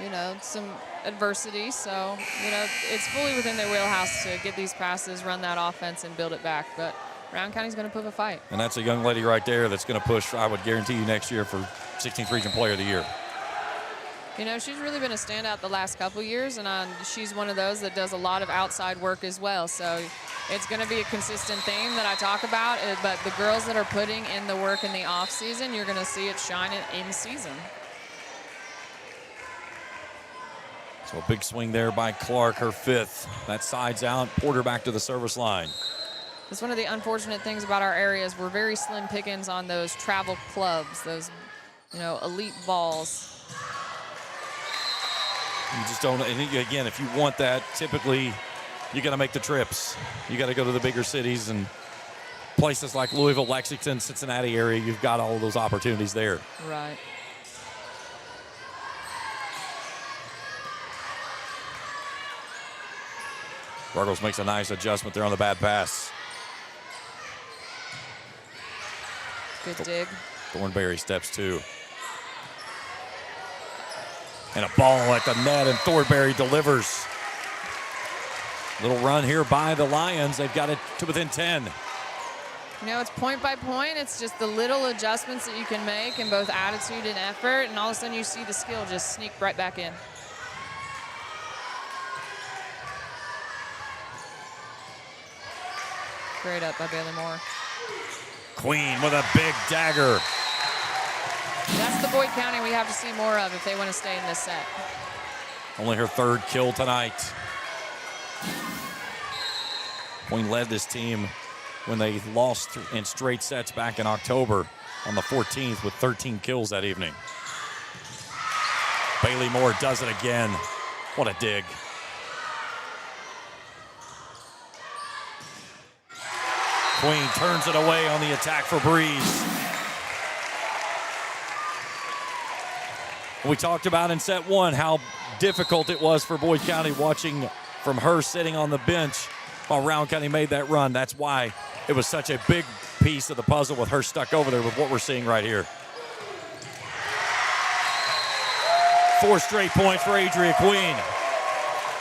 you know, some adversity. So, you know, it's fully within their wheelhouse to get these passes, run that offense, and build it back. But Rowan County's going to put up a fight. And that's a young lady right there that's going to push, I would guarantee you, next year for 16th Region Player of the Year. You know, she's really been a standout the last couple years, and she's one of those that does a lot of outside work as well. So it's going to be a consistent theme that I talk about, but the girls that are putting in the work in the off season, you're going to see it shine in season. So a big swing there by Clark, her fifth. That side's out. Porter back to the service line. That's one of the unfortunate things about our areas. We're very slim pickings on those travel clubs, those, you know, elite balls. You just don't, and again, if you want that, typically you got to make the trips. You got to go to the bigger cities and places like Louisville, Lexington, Cincinnati area. You've got all of those opportunities there. Right. Ruggles makes a nice adjustment there on the bad pass. Good dig. Thornberry steps two. And a ball at the net, and Thornberry delivers. Little run here by the Lions. They've got it to within 10. You know, it's point by point. It's just the little adjustments that you can make in both attitude and effort, and all of a sudden you see the skill just sneak right back in. Great up by Bailey Moore. Queen with a big dagger. That's the Boyd County we have to see more of if they want to stay in this set. Only her third kill tonight. Queen led this team when they lost in straight sets back in October on the 14th with 13 kills that evening. Bailey Moore does it again. What a dig. Queen turns it away on the attack for Breeze. We talked about in set one how difficult it was for Boyd County watching from her sitting on the bench while Rowan County made that run. That's why it was such a big piece of the puzzle with her stuck over there with what we're seeing right here. 4 straight points for Adria Queen.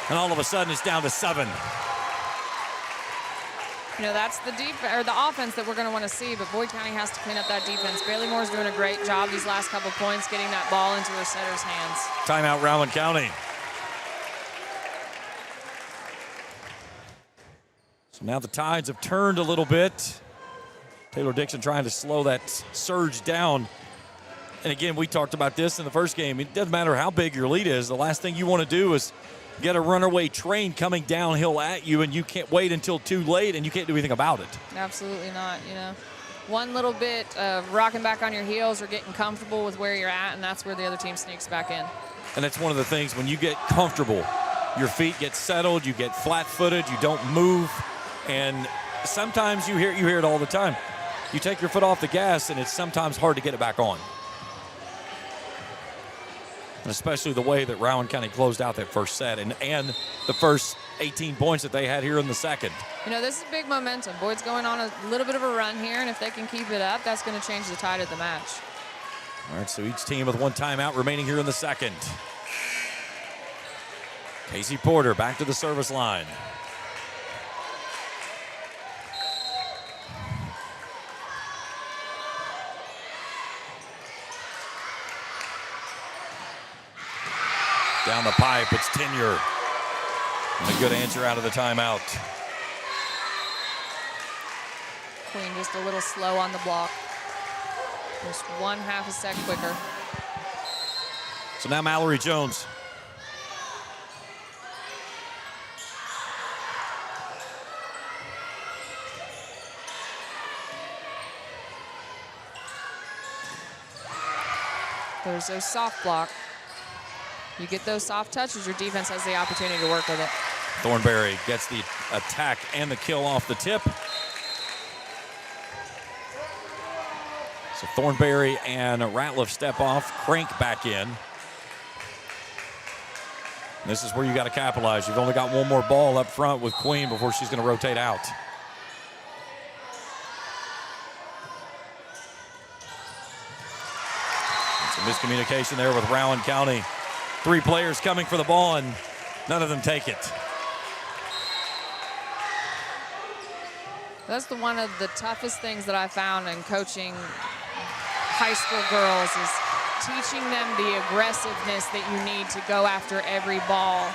And all of a sudden it's down to 7. You know, that's the offense that we're going to want to see, but Boyd County has to clean up that defense. Bailey Moore's doing a great job these last couple points getting that ball into her setter's hands. Timeout, Rowan County. So now the tides have turned a little bit. Taylor Dixon trying to slow that surge down. And again, we talked about this in the first game. It doesn't matter how big your lead is. The last thing you want to do is get a runaway train coming downhill at you, and you can't wait until too late, and you can't do anything about it. Absolutely not. You know, one little bit of rocking back on your heels or getting comfortable with where you're at, and that's where the other team sneaks back in. And that's one of the things, when you get comfortable, your feet get settled, you get flat-footed, you don't move, and sometimes you hear it all the time. You take your foot off the gas, and it's sometimes hard to get it back on. And especially the way that Rowan County closed out that first set and the first 18 points that they had here in the second. You know, this is big momentum. Boyd's going on a little bit of a run here, and if they can keep it up, that's going to change the tide of the match. All right, so each team with one timeout remaining here in the second. Casey Porter back to the service line. Down the pipe, it's Tenure. And a good answer out of the timeout. Queen just a little slow on the block. Just 1/2 a sec quicker. So now Mallory Jones. There's those soft block. You get those soft touches, your defense has the opportunity to work with it. Thornberry gets the attack and the kill off the tip. So Thornberry and Ratliff step off, Crank back in. This is where you got to capitalize. You've only got one more ball up front with Queen before she's going to rotate out. Some miscommunication there with Rowan County. 3 players coming for the ball, and none of them take it. That's one of the toughest things that I found in coaching high school girls is teaching them the aggressiveness that you need to go after every ball.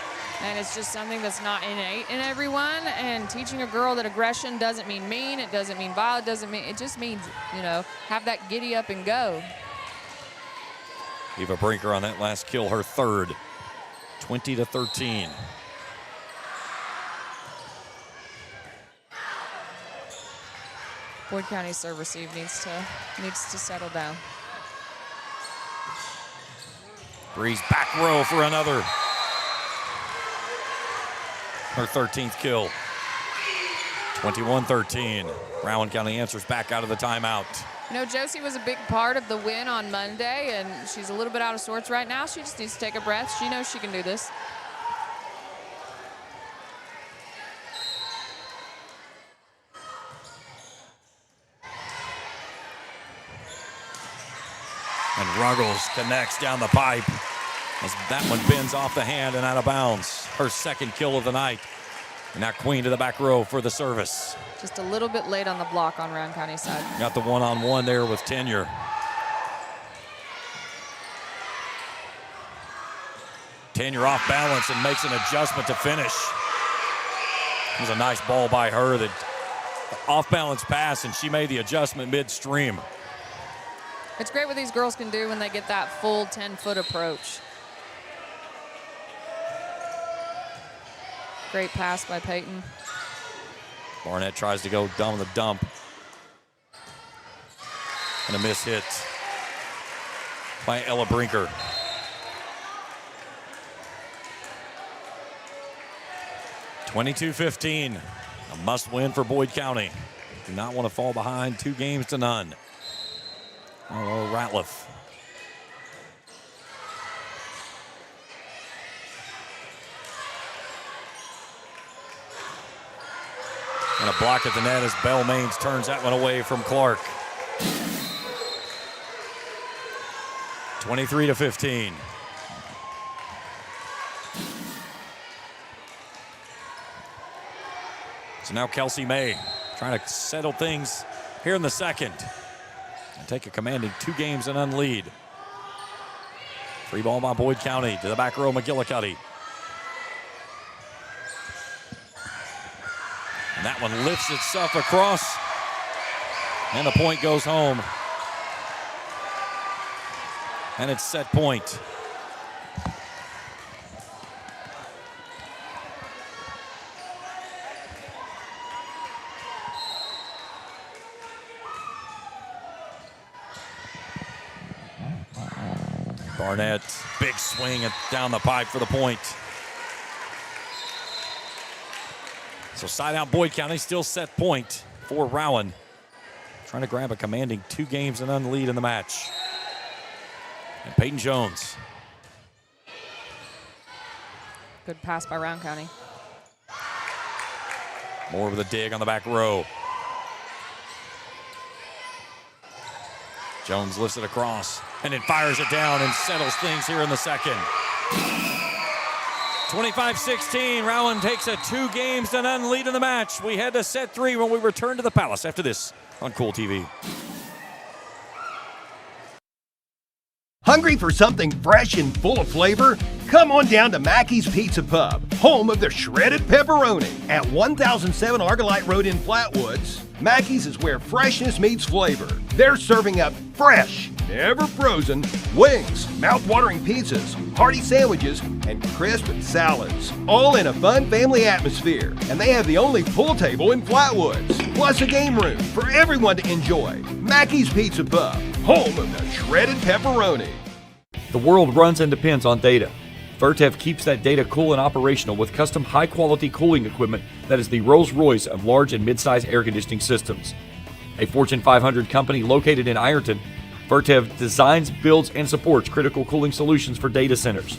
And it's just something that's not innate in everyone. And teaching a girl that aggression doesn't mean mean, it doesn't mean violent, it just means, you know, have that giddy up and go. Eva Brinker on that last kill, her third, 20-13. Boyd County serve receive needs to settle down. Breeze back row for another. Her 13th kill. 21-13. Rowan County answers back out of the timeout. You know, Josie was a big part of the win on Monday, and she's a little bit out of sorts right now. She just needs to take a breath. She knows she can do this. And Ruggles connects down the pipe as that one bends off the hand and out of bounds. Her second kill of the night. And now Queen to the back row for the service. Just a little bit late on the block on Rowan County's side. Got the one-on-one there with Tenure. Tenure off balance and makes an adjustment to finish. It was a nice ball by her, that off-balance pass, and she made the adjustment midstream. It's great what these girls can do when they get that full 10-foot approach. Great pass by Peyton. Barnett tries to go down the dump. And a miss hit by Ella Brinker. (22-15). A must win for Boyd County. Do not want to fall behind 2-0. Oh, Ratliff. And a block at the net as Bell Maines turns that one away from Clark. 23-15. So now Kelsey May trying to settle things here in the second. And take a commanding 2-0 lead. Free ball by Boyd County to the back row, McGillicuddy. And that one lifts itself across. And the point goes home. And it's set point. Barnett, big swing down the pipe for the point. So side out Boyd County, still set point for Rowan. Trying to grab a commanding 2-0 lead in the match. And Peyton Jones. Good pass by Rowan County. More with a dig on the back row. Jones lifts it across and then fires it down and settles things here in the second. 25-16, Rowan takes a 2-0 lead in the match. We head to set 3 when we return to the Palace after this on Kool TV. Hungry for something fresh and full of flavor? Come on down to Mackey's Pizza Pub, home of the shredded pepperoni. At 1007 Argolite Road in Flatwoods, Mackey's is where freshness meets flavor. They're serving up fresh, never frozen, wings, mouth-watering pizzas, hearty sandwiches, and crisp salads. All in a fun family atmosphere. And they have the only pool table in Flatwoods, plus a game room for everyone to enjoy. Mackey's Pizza Pub, home of the shredded pepperoni. The world runs and depends on data. Vertev keeps that data cool and operational with custom high-quality cooling equipment that is the Rolls-Royce of large and mid-size air conditioning systems. A Fortune 500 company located in Ironton, Vertiv designs, builds, and supports critical cooling solutions for data centers.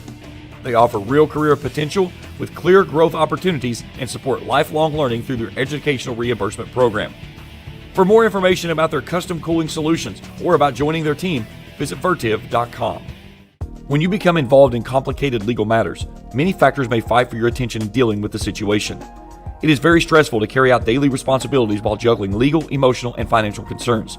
They offer real career potential with clear growth opportunities and support lifelong learning through their educational reimbursement program. For more information about their custom cooling solutions or about joining their team, visit vertiv.com. When you become involved in complicated legal matters, many factors may fight for your attention in dealing with the situation. It is very stressful to carry out daily responsibilities while juggling legal, emotional, and financial concerns.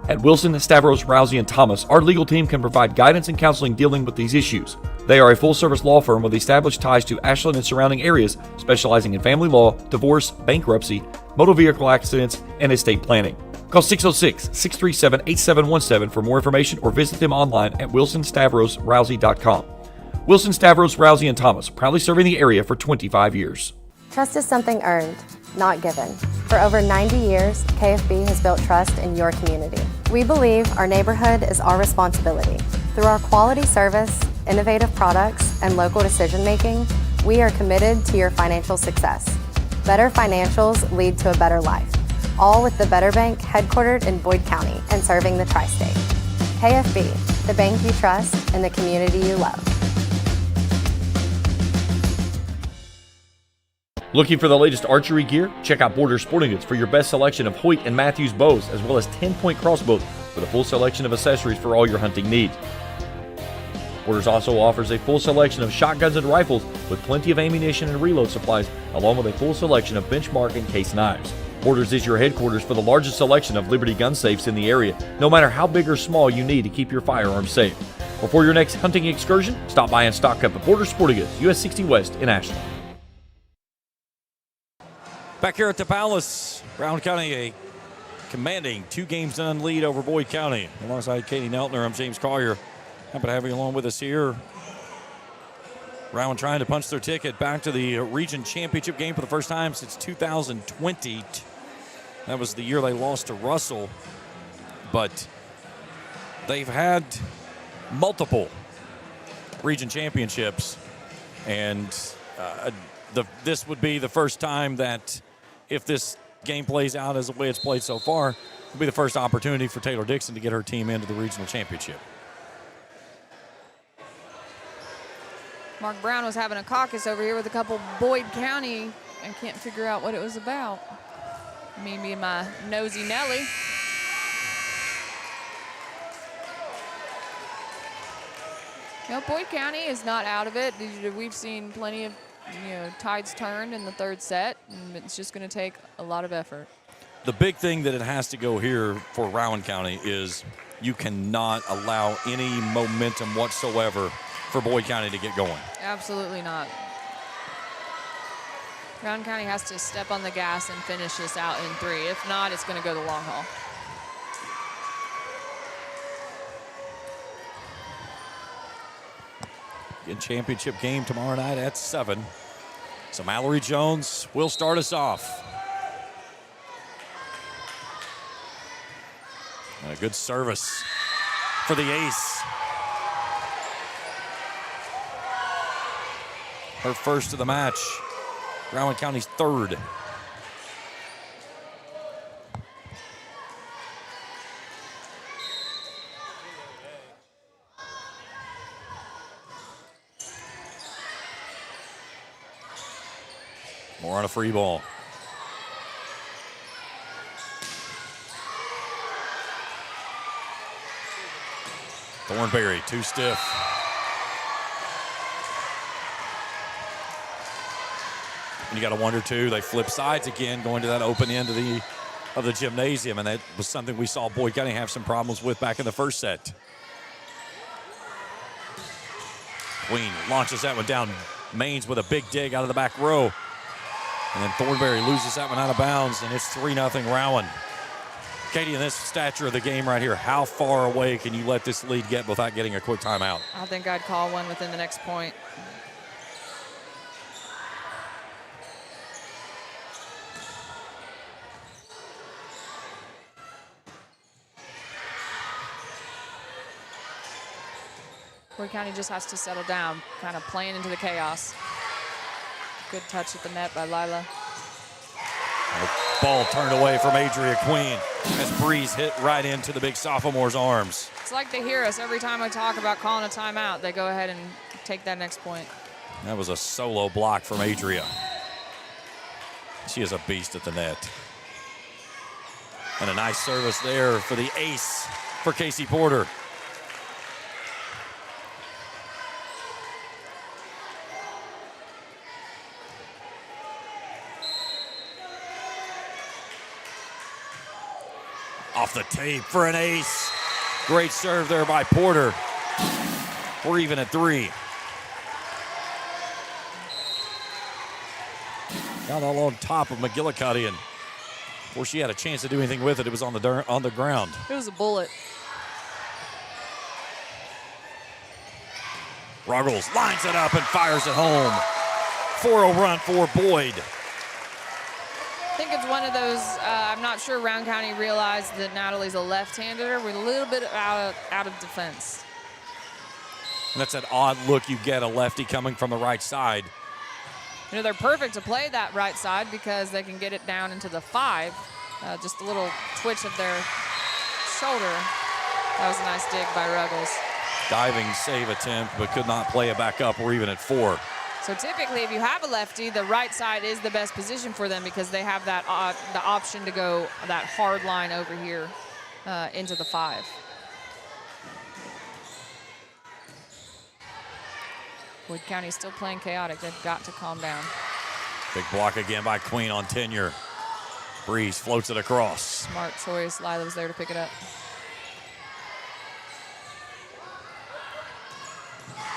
At Wilson, Stavros, Rousey & Thomas, our legal team can provide guidance and counseling dealing with these issues. They are a full-service law firm with established ties to Ashland and surrounding areas, specializing in family law, divorce, bankruptcy, motor vehicle accidents, and estate planning. Call 606-637-8717 for more information or visit them online at wilsonstavrosrousey.com. Wilson, Stavros, Rousey & Thomas, proudly serving the area for 25 years. Trust is something earned, not given. For over 90 years, KFB has built trust in your community. We believe our neighborhood is our responsibility. Through our quality service, innovative products, and local decision making, we are committed to your financial success. Better financials lead to a better life. All with the Better Bank headquartered in Boyd County and serving the tri-state. KFB, the bank you trust and the community you love. Looking for the latest archery gear? Check out Border Sporting Goods for your best selection of Hoyt and Matthews bows, as well as 10-point crossbows with a full selection of accessories for all your hunting needs. Borders also offers a full selection of shotguns and rifles with plenty of ammunition and reload supplies, along with a full selection of benchmark and case knives. Borders is your headquarters for the largest selection of Liberty gun safes in the area, no matter how big or small you need to keep your firearms safe. Before your next hunting excursion, stop by and stock up at Border Sporting Goods, US 60 West in Ashland. Back here at the Palace, Rowan County a commanding 2-0 lead over Boyd County. Alongside Katie Neltner, I'm James Collier. Happy to have you along with us here. Rowan trying to punch their ticket back to the region championship game for the first time since 2020. That was the year they lost to Russell. But they've had multiple region championships. And this would be the first time that, if this game plays out as the way it's played so far, it'll be the first opportunity for Taylor Dixon to get her team into the regional championship. Mark Brown was having a caucus over here with a couple Boyd County and can't figure out what it was about. Me being my nosy Nelly. No, Boyd County is not out of it. We've seen plenty of tides turned in the third set, and it's just going to take a lot of effort. The big thing that it has to go here for Rowan County is you cannot allow any momentum whatsoever for Boyd County to get going. Absolutely not. Rowan County has to step on the gas and finish this out in 3. If not, it's going to go the long haul. Championship game tomorrow night at 7. So Mallory Jones will start us off. And a good service for the ace. Her first of the match. Rowan County's third. More on a free ball. Thornberry, too stiff. And you got to wonder, too, they flip sides again, going to that open end of the gymnasium, and that was something we saw Boyd County have some problems with back in the first set. Queen launches that one down. Maines with a big dig out of the back row. And then Thornberry loses that one out of bounds, and it's 3-0 Rowan. Katie, in this stature of the game right here, how far away can you let this lead get without getting a quick timeout? I think I'd call one within the next point. Boyd County just has to settle down, kind of playing into the chaos. Good touch at the net by Lila. Ball turned away from Adria Queen as Breeze hit right into the big sophomore's arms. It's like they hear us every time I talk about calling a timeout. They go ahead and take that next point. That was a solo block from Adria. She is a beast at the net. And a nice service there for the ace for Casey Porter. Off the tape for an ace. Great serve there by Porter. We're even at 3. Got all on top of McGillicuddy, and before she had a chance to do anything with it, it was on the ground. It was a bullet. Ruggles lines it up and fires it home. 4-0 run for Boyd. I think it's one of those, I'm not sure Round County realized that Natalie's a left-hander. We're a little bit out of defense. And that's an odd look you get, a lefty coming from the right side. You know, they're perfect to play that right side because they can get it down into the 5. Just a little twitch of their shoulder. That was a nice dig by Ruggles. Diving save attempt, but could not play it back up. We're even at 4. So typically, if you have a lefty, the right side is the best position for them because they have that the option to go that hard line over here into the 5. Wood County's still playing chaotic. They've got to calm down. Big block again by Queen on tenure. Breeze floats it across. Smart choice. Lila was there to pick it up.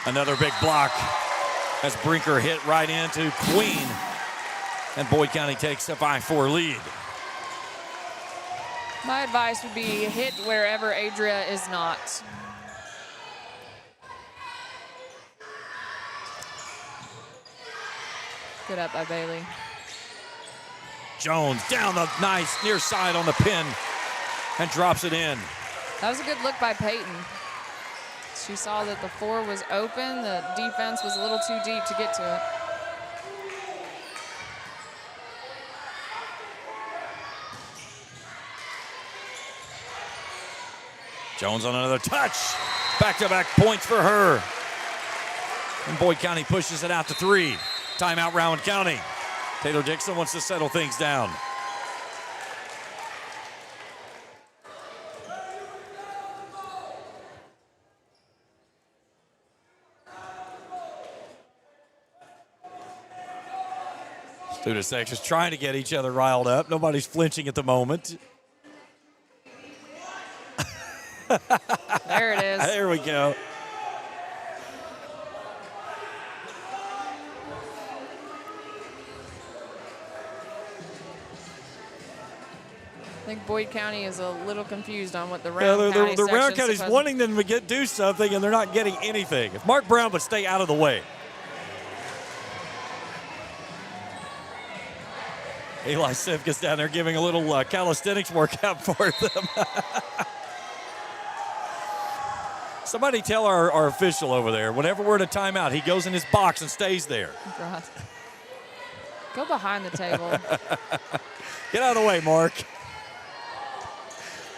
Another big block as Brinker hit right into Queen. And Boyd County takes a 5-4 lead. My advice would be hit wherever Adria is not. Good up by Bailey. Jones down the nice near side on the pin and drops it in. That was a good look by Peyton. She saw that the 4 was open. The defense was a little too deep to get to it. Jones on another touch. Back-to-back points for her. And Boyd County pushes it out to 3. Timeout, Rowan County. Taylor Dixon wants to settle things down. Student section's trying to get each other riled up. Nobody's flinching at the moment. There it is. There we go. I think Boyd County is a little confused on what the Round County the Round section's County's supposed wanting them to do something, and they're not getting anything. If Mark Brown would stay out of the way. Eli Siff gets down there giving a little calisthenics workout for them. Somebody tell our official over there, whenever we're in a timeout, he goes in his box and stays there. God. Go behind the table. Get out of the way, Mark.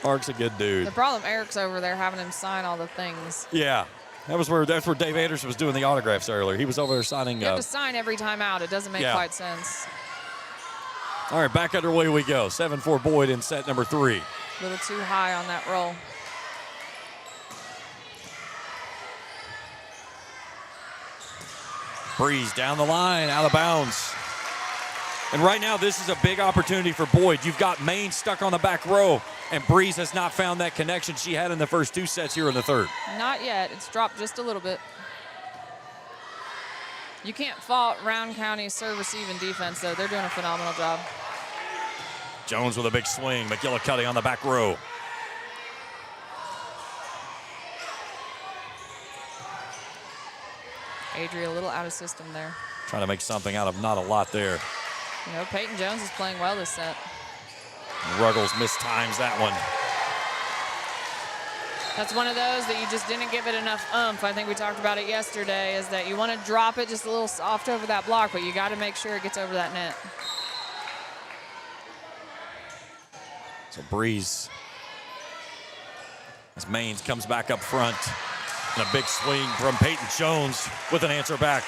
Mark's a good dude. The problem, Eric's over there having him sign all the things. Yeah. That's where Dave Anderson was doing the autographs earlier. He was over there signing. You have to sign every time out. It doesn't make quite sense. All right, back underway we go. 7-4 Boyd in set number 3. A little too high on that roll. Breeze down the line, out of bounds. And right now, this is a big opportunity for Boyd. You've got Maine stuck on the back row, and Breeze has not found that connection she had in the first 2 sets here in the 3rd. Not yet. It's dropped just a little bit. You can't fault Round County's service-even defense, though. They're doing a phenomenal job. Jones with a big swing. McGillicuddy on the back row. Adria a little out of system there. Trying to make something out of not a lot there. You know, Peyton Jones is playing well this set. Ruggles mistimes that one. That's one of those that you just didn't give it enough oomph. I think we talked about it yesterday, is that you want to drop it just a little soft over that block, but you got to make sure it gets over that net. So Breeze, as Maines comes back up front, and a big swing from Peyton Jones with an answer back.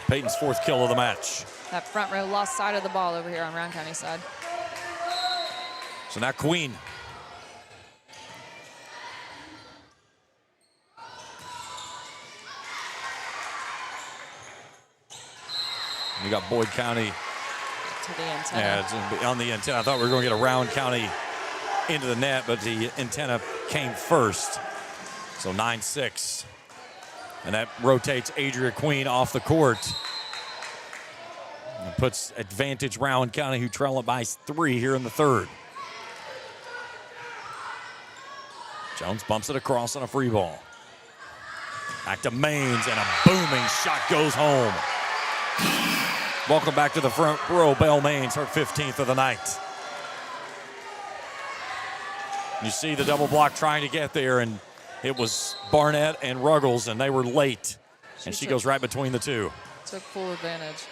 Peyton's 4th kill of the match. That front row lost sight of the ball over here on Rowan County side. So now Queen. You got Boyd County. To the antenna. Yeah, it's on the antenna. I thought we were going to get a Rowan County into the net, but the antenna came first. So 9-6. And that rotates Adria Queen off the court. And puts advantage Rowan County, who trail it by 3 here in the 3rd. Jones bumps it across on a free ball. Back to Maines, and a booming shot goes home. Welcome back to the front row, Belle Maines, her 15th of the night. You see the double block trying to get there, and it was Barnett and Ruggles, and they were late. And she goes right between the two. Took full advantage.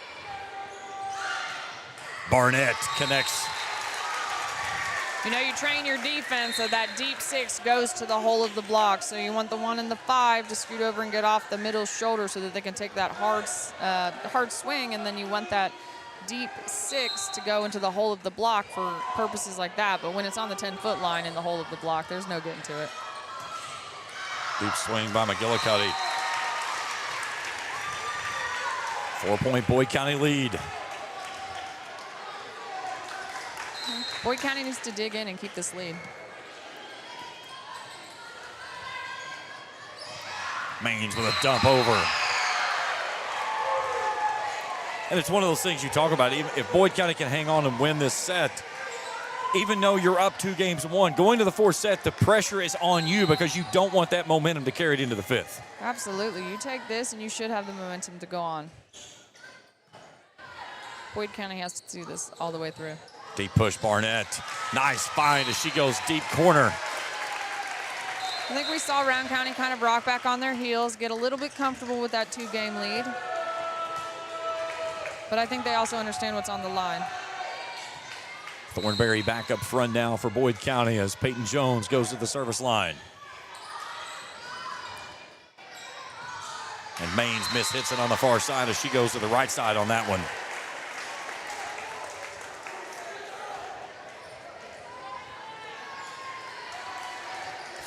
Barnett connects. You know, you train your defense so that deep 6 goes to the hole of the block. So you want the 1 and the 5 to scoot over and get off the middle shoulder so that they can take that hard swing, and then you want that deep 6 to go into the hole of the block for purposes like that. But when it's on the 10-foot line in the hole of the block, there's no getting to it. Deep swing by McGillicuddy. 4-point Boyd County lead. Boyd County needs to dig in and keep this lead. Maines with a dump over. And it's one of those things you talk about. Even if Boyd County can hang on and win this set, even though you're up 2-1, going to the 4th set, the pressure is on you because you don't want that momentum to carry it into the 5th. Absolutely. You take this and you should have the momentum to go on. Boyd County has to do this all the way through. Deep push, Barnett. Nice find as she goes deep corner. I think we saw Rowan County kind of rock back on their heels, get a little bit comfortable with that 2-game lead. But I think they also understand what's on the line. Thornberry back up front now for Boyd County as Peyton Jones goes to the service line. And Maines hits it on the far side as she goes to the right side on that one.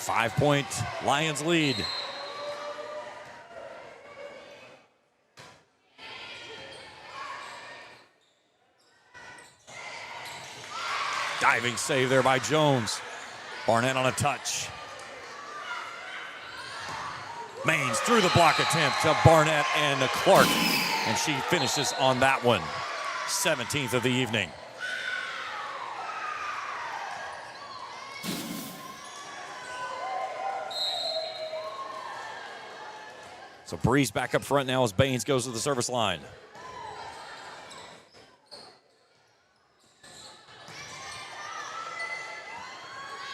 Five-point Lions lead. Diving save there by Jones. Barnett on a touch. Maines through the block attempt to Barnett and Clark. And she finishes on that one. 17th of the evening. So Breeze back up front now as Baines goes to the service line.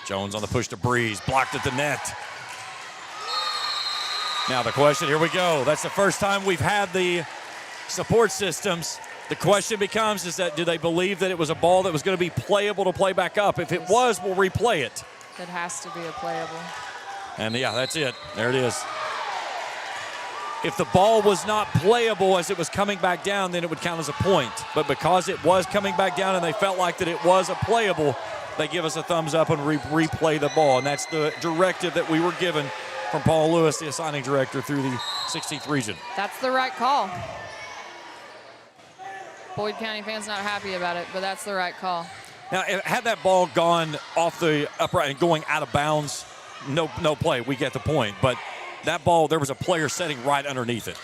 Jones on the push to Breeze, blocked at the net. Now the question, here we go. That's the first time we've had the support systems. The question becomes is that do they believe that it was a ball that was going to be playable to play back up? If it was, we'll replay it. It has to be a playable. And yeah, that's it. There it is. If the ball was not playable as it was coming back down, then it would count as a point. But because it was coming back down and they felt like that it was a playable, they give us a thumbs up and replay the ball. And that's the directive that we were given from Paul Lewis, the assigning director through the 16th region. That's the right call. Boyd County fans not happy about it, but that's the right call. Now, had that ball gone off the upright and going out of bounds, no play. We get the point. But that ball, there was a player sitting right underneath it.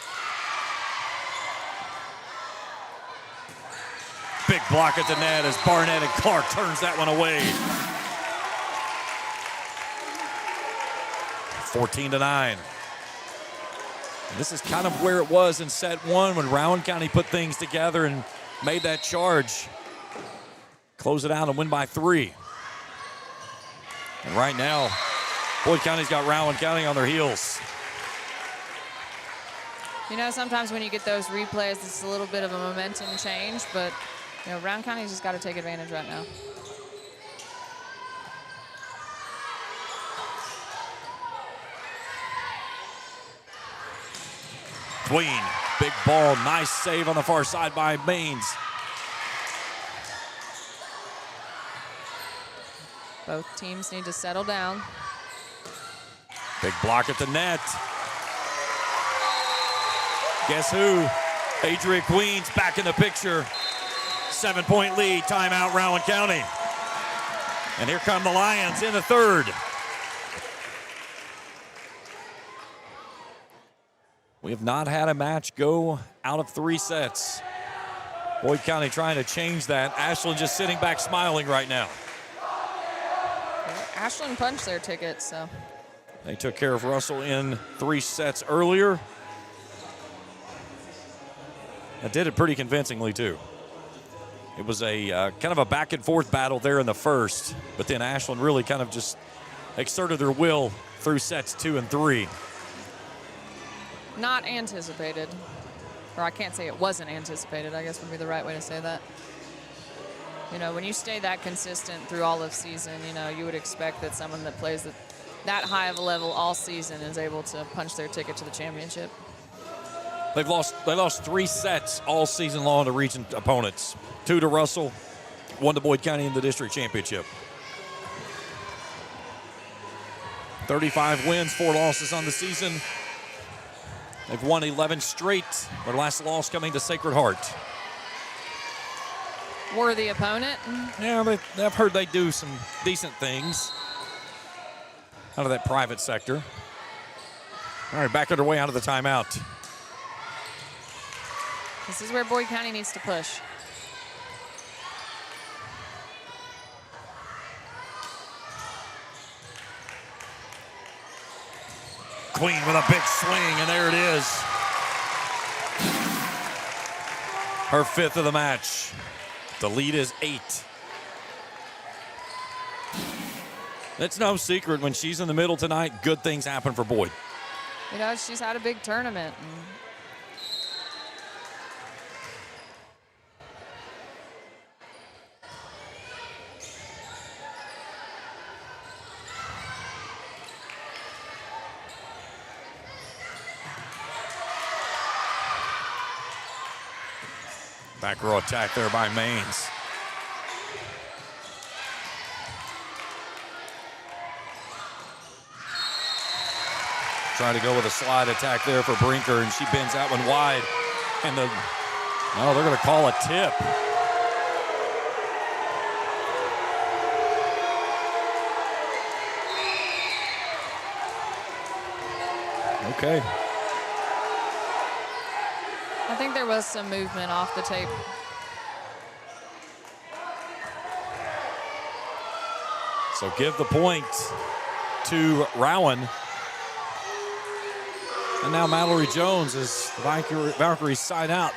Big block at the net as Barnett and Clark turns that one away. 14-9. And this is kind of where it was in set one when Rowan County put things together and made that charge. Close it out and win by 3. And right now, Boyd County's got Rowan County on their heels. You know, sometimes when you get those replays, it's a little bit of a momentum change, but You know, Rowan County's just got to take advantage right now. Queen, big ball, nice save on the far side by Maines. Both teams need to settle down. Big block at the net. Guess who? Adria Queen's back in the picture. 7-point lead, timeout Rowan County. And here come the Lions in the third. We have not had a match go out of 3 sets. Boyd County trying to change that. Ashland just sitting back smiling right now. Ashland punched their ticket, so. They took care of Russell in 3 sets earlier. That did it pretty convincingly, too. It was a kind of a back and forth battle there in the first, but then Ashland really kind of just exerted their will through sets 2 and 3. Not anticipated. Or I can't say it wasn't anticipated, I guess would be the right way to say that. You know, when you stay that consistent through all of season, you know, you would expect that someone that plays that high of a level all season is able to punch their ticket to the championship. They lost 3 sets all season long to region opponents. 2 to Russell, 1 to Boyd County in the district championship. 35 wins, 4 losses on the season. They've won 11 straight. Their last loss coming to Sacred Heart. Worthy opponent. Yeah, I've heard they do some decent things out of that private sector. All right, back underway out of the timeout. This is where Boyd County needs to push. Queen with a big swing, and there it is. Her 5th of the match. The lead is 8. It's no secret when she's in the middle tonight, good things happen for Boyd. You know, she's had a big tournament. Back row attack there by Maines. Trying to go with a slide attack there for Brinker, and she bends that one wide. And they're going to call a tip. Okay. I think there was some movement off the tape. So give the point to Rowan. And now Mallory Jones is Valkyrie's side out.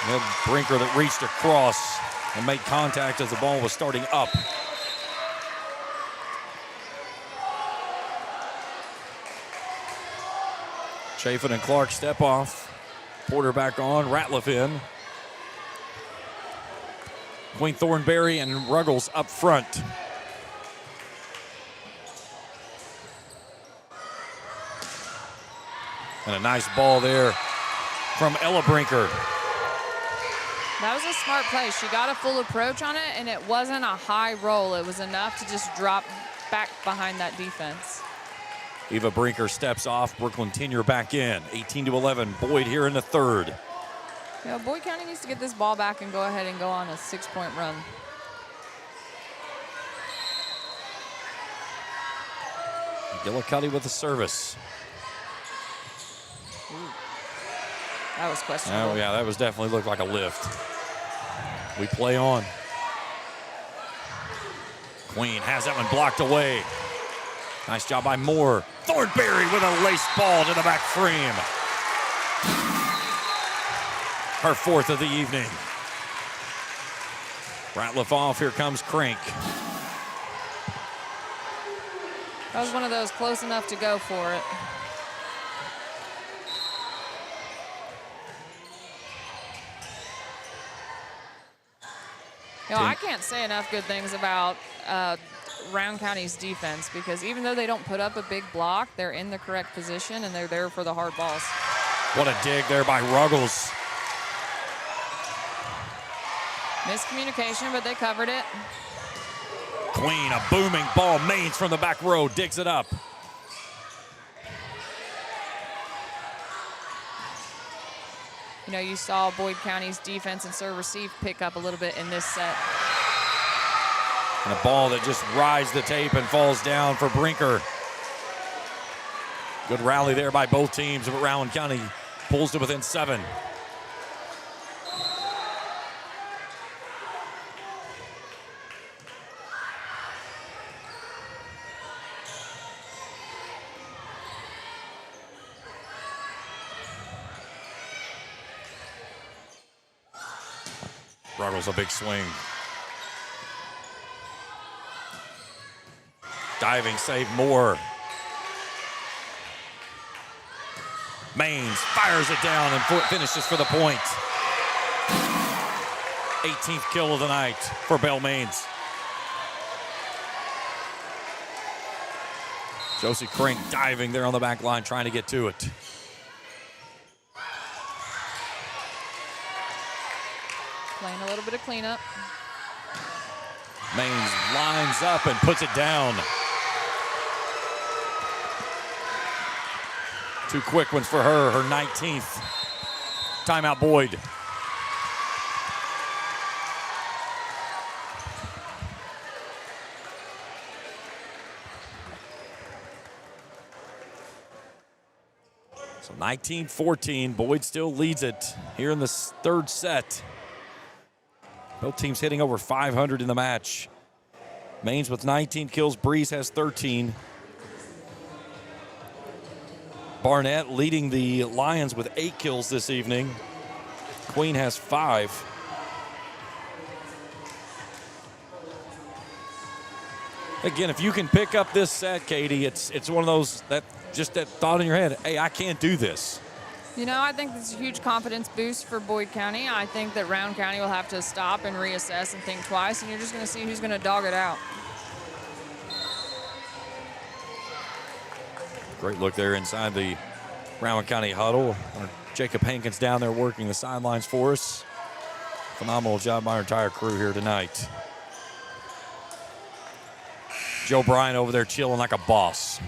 And Brinker that reached across and made contact as the ball was starting up. Chafin and Clark step off. Porter back on, Ratliff in. Queen Thornberry and Ruggles up front. And a nice ball there from Ella Brinker. That was a smart play. She got a full approach on it, and it wasn't a high roll. It was enough to just drop back behind that defense. Eva Brinker steps off. Brooklyn Tenure back in. 18-11. Boyd here in the third. You know, Boyd County needs to get this ball back and go ahead and go on a 6-point run. Gillicuddy with the service. Ooh. That was questionable. Oh, yeah, that was definitely looked like a lift. We play on. Queen has that one blocked away. Nice job by Moore. Thornberry with a lace ball to the back frame. Her 4th of the evening. Ratliff off, here comes Crank. That was one of those close enough to go for it. You know, I can't say enough good things about Rowan County's defense, because even though they don't put up a big block, they're in the correct position and they're there for the hard balls. What a dig there by Ruggles. Miscommunication, but they covered it. Queen, a booming ball. Mains from the back row digs it up. You know, you saw Boyd County's defense and serve-receive pick up a little bit in this set. And a ball that just rides the tape and falls down for Brinker. Good rally there by both teams, but Rowan County pulls to within 7. Ruggles a big swing. Diving save Moore. Mains fires it down and finishes for the point. 18th kill of the night for Belle Mains. Josie Crink diving there on the back line, trying to get to it. Playing a little bit of cleanup. Mains lines up and puts it down. 2 quick ones for her 19th. Timeout Boyd. So 19-14, Boyd still leads it here in the 3rd set. Both teams hitting over 500 in the match. Mains with 19 kills, Breeze has 13. Barnett leading the Lions with 8 kills this evening. Queen has 5. Again, if you can pick up this set, Katie, it's one of those that thought in your head, hey, I can't do this. You know, I think this is a huge confidence boost for Boyd County. I think that Rowan County will have to stop and reassess and think twice, and you're just going to see who's going to dog it out. Great look there inside the Rowan County huddle. Jacob Hankins down there working the sidelines for us. Phenomenal job by our entire crew here tonight. Joe Bryan over there chilling like a boss.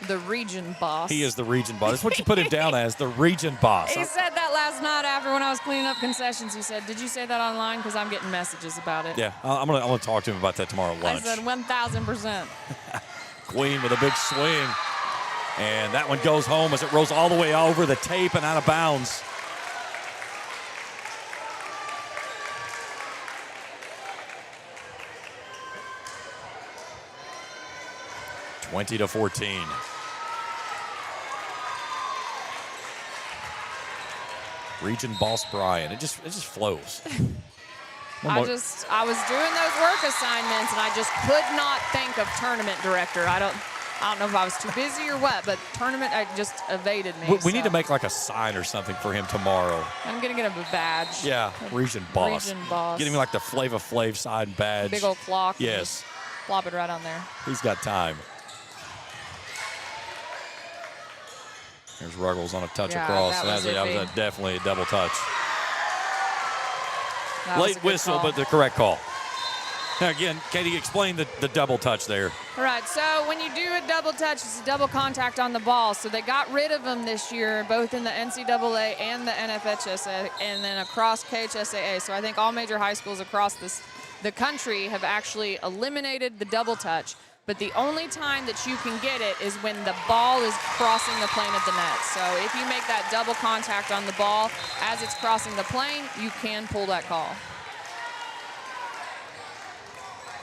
The region boss. He is the region boss. That's what you put him down as, the region boss. He said that last night after when I was cleaning up concessions. He said, did you say that online? Because I'm getting messages about it. Yeah, I'm gonna talk to him about that tomorrow at lunch. I said 1,000%. Queen with a big swing. And that one goes home as it rolls all the way over the tape and out of bounds. (20-14). Region boss Brian. It just flows. I was doing those work assignments and I just could not think of tournament director. I don't know if I was too busy or what, but tournament just evaded me. We need to make like a sign or something for him tomorrow. I'm gonna get him a badge. Yeah, region boss. Region boss. Get him like the Flava Flav sign badge. Big old clock. Yes. Plop it right on there. He's got time. There's Ruggles on a touch across. That was definitely a double touch. Late whistle, call. but the correct call. Now again, Katie, explain the double touch there. All right, so when you do a double touch, it's a double contact on the ball. So they got rid of them this year, both in the NCAA and the NFHSA, and then across KHSAA. So I think all major high schools across the country have actually eliminated the double touch. But the only time that you can get it is when the ball is crossing the plane of the net. So if you make that double contact on the ball as it's crossing the plane, you can pull that call.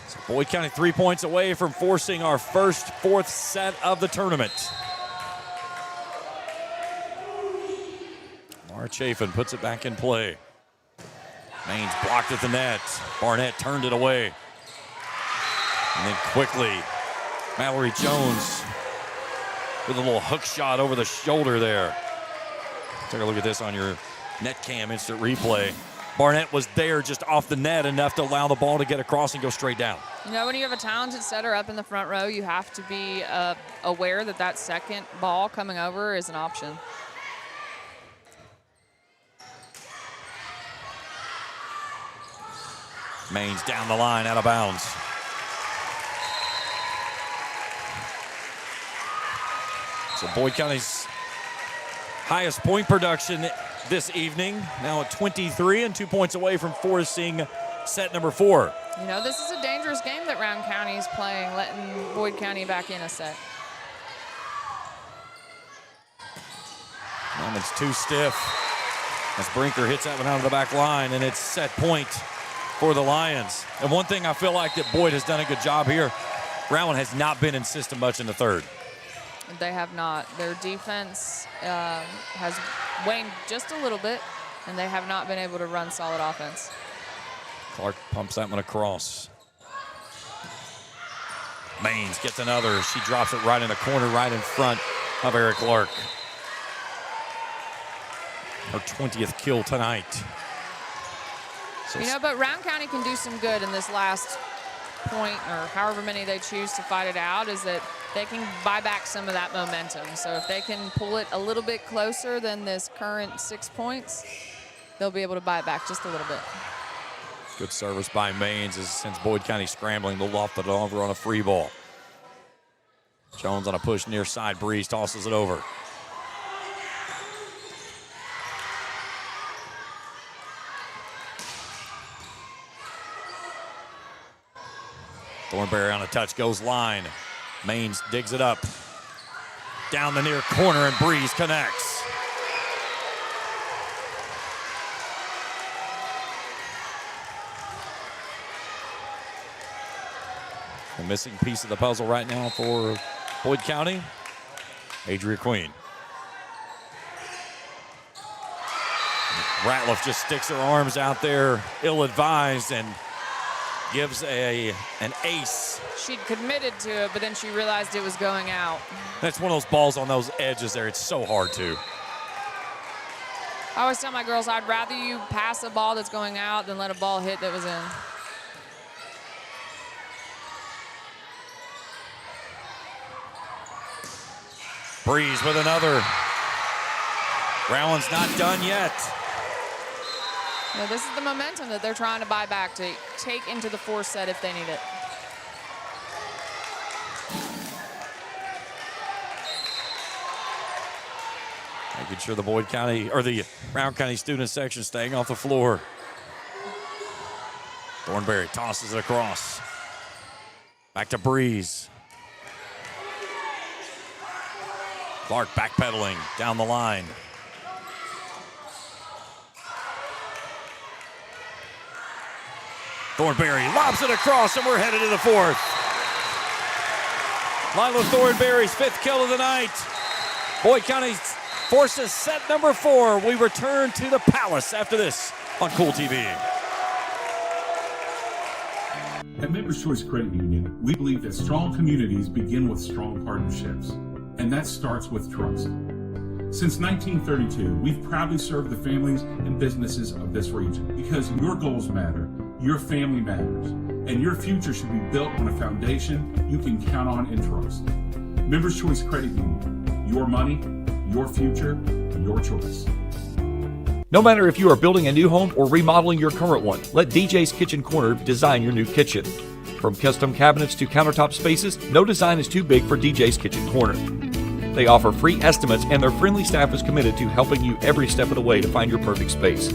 So Boyd County 3 points away from forcing our first 4th set of the tournament. Mara Chafin puts it back in play. Mains blocked at the net. Barnett turned it away. And then quickly Mallory Jones with a little hook shot over the shoulder there. Take a look at this on your net cam instant replay. Barnett was there just off the net enough to allow the ball to get across and go straight down. You know, when you have a talented setter up in the front row, you have to be aware that that second ball coming over is an option. Maines down the line, out of bounds. So Boyd County's highest point production this evening, now at 23 and 2 points away from forcing set number 4. You know, this is a dangerous game that Rowan County is playing, letting Boyd County back in a set. It's too stiff as Brinker hits that one out of the back line, and it's set point for the Lions. And one thing I feel like that Boyd has done a good job here, Rowan has not been in system much in the third. They have not. Their defense has waned just a little bit, and they have not been able to run solid offense. Clark pumps that one across. Maines gets another. She drops it right in the corner, right in front of Eric Clark. Her 20th kill tonight. So you know, but Rowan County can do some good in this last point, or however many they choose to fight it out, is that they can buy back some of that momentum. So if they can pull it a little bit closer than this current 6 points, they'll be able to buy it back just a little bit. Good service by Maines as since Boyd County scrambling, they'll loft it over on a free ball. Jones on a push near side. Breeze tosses it over. Thornberry on a touch, goes line. Maines digs it up. Down the near corner, and Breeze connects. The missing piece of the puzzle right now for Boyd County, Adria Queen. Ratliff just sticks her arms out there, ill-advised, and gives an ace. She'd committed to it, but then she realized it was going out. That's one of those balls on those edges there. It's so hard to. I always tell my girls, I'd rather you pass a ball that's going out than let a ball hit that was in. Breeze with another. Rowan's not done yet. You know, this is the momentum that they're trying to buy back to take into the 4th set if they need it. Making sure the Boyd County, or the Rowan County student section staying off the floor. Thornberry tosses it across. Back to Breeze. Clark backpedaling down the line. Thornberry lobs it across, and we're headed to the 4th. Lila Thornberry's 5th kill of the night. Boyd County forces set number 4. We return to the Palace after this on Kool TV. At Members Choice Credit Union, we believe that strong communities begin with strong partnerships, and that starts with trust. Since 1932, we've proudly served the families and businesses of this region because your goals matter, your family matters, and your future should be built on a foundation you can count on and trust. Members Choice Credit Union, your money, your future, your choice. No matter if you are building a new home or remodeling your current one, let DJ's Kitchen Corner design your new kitchen. From custom cabinets to countertop spaces, no design is too big for DJ's Kitchen Corner. They offer free estimates, and their friendly staff is committed to helping you every step of the way to find your perfect space.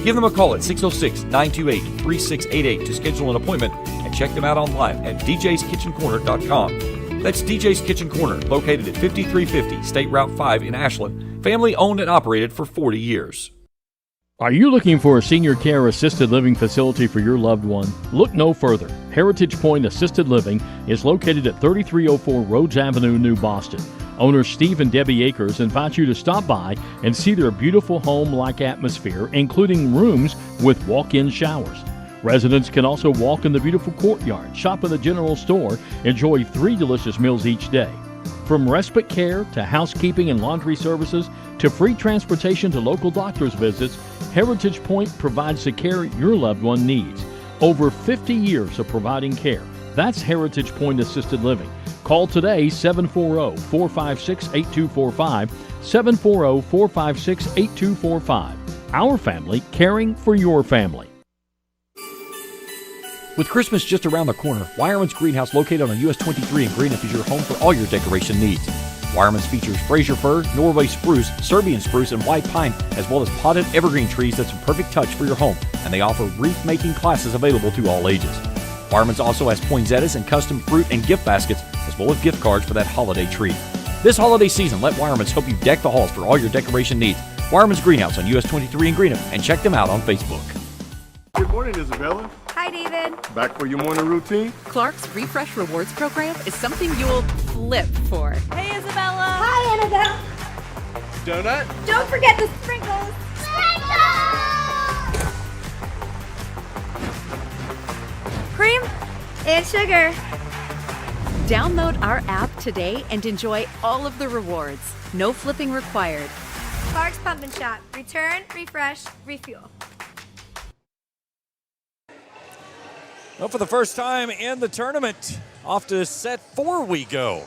Give them a call at 606-928-3688 to schedule an appointment, and check them out online at djskitchencorner.com. That's DJ's Kitchen Corner, located at 5350 State Route 5 in Ashland, family owned and operated for 40 years. Are you looking for a senior care assisted living facility for your loved one? Look no further. Heritage Point Assisted Living is located at 3304 Rhodes Avenue, New Boston. Owners Steve and Debbie Akers invite you to stop by and see their beautiful home-like atmosphere, including rooms with walk-in showers. Residents can also walk in the beautiful courtyard, shop in the general store, enjoy 3 delicious meals each day. From respite care to housekeeping and laundry services to free transportation to local doctor's visits, Heritage Point provides the care your loved one needs. Over 50 years of providing care. That's Heritage Point Assisted Living. Call today 740-456-8245, 740-456-8245. Our family caring for your family. With Christmas just around the corner, Wireman's Greenhouse, located on US 23 in Greenup, is your home for all your decoration needs. Wireman's features Fraser fir, Norway spruce, Serbian spruce, and white pine, as well as potted evergreen trees that's a perfect touch for your home, and they offer wreath-making classes available to all ages. Wireman's also has poinsettias and custom fruit and gift baskets, as well as gift cards for that holiday treat. This holiday season, let Wireman's help you deck the halls for all your decoration needs. Wireman's Greenhouse on US 23 in Greenup, and check them out on Facebook. Good morning, Isabella. Hi, David. Back for your morning routine? Clark's Refresh Rewards program is something you'll flip for. Hey, Isabella. Hi, Annabelle. Donut? Don't forget the sprinkles. Cream and sugar. Download our app today and enjoy all of the rewards. No flipping required. Clark's Pump and Shop. Return, refresh, refuel. Well, for the first time in the tournament, off to set 4 we go,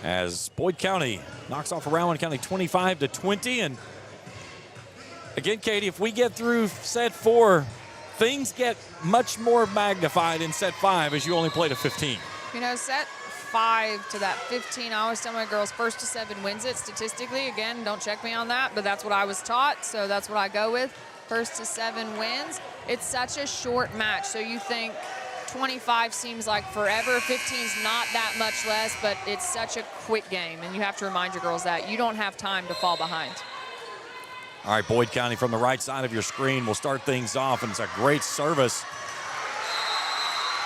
as Boyd County knocks off Rowan County 25-20. And again, Katie, if we get through set 4, things get much more magnified in set 5, as you only played a 15. You know, set 5 to that 15, I always tell my girls 1st to 7 wins it statistically. Again, don't check me on that, but that's what I was taught, so that's what I go with. 1st to 7 wins. It's such a short match, so you think 25 seems like forever. 15's not that much less, but it's such a quick game, and you have to remind your girls that you don't have time to fall behind. All right, Boyd County from the right side of your screen will start things off, and it's a great service.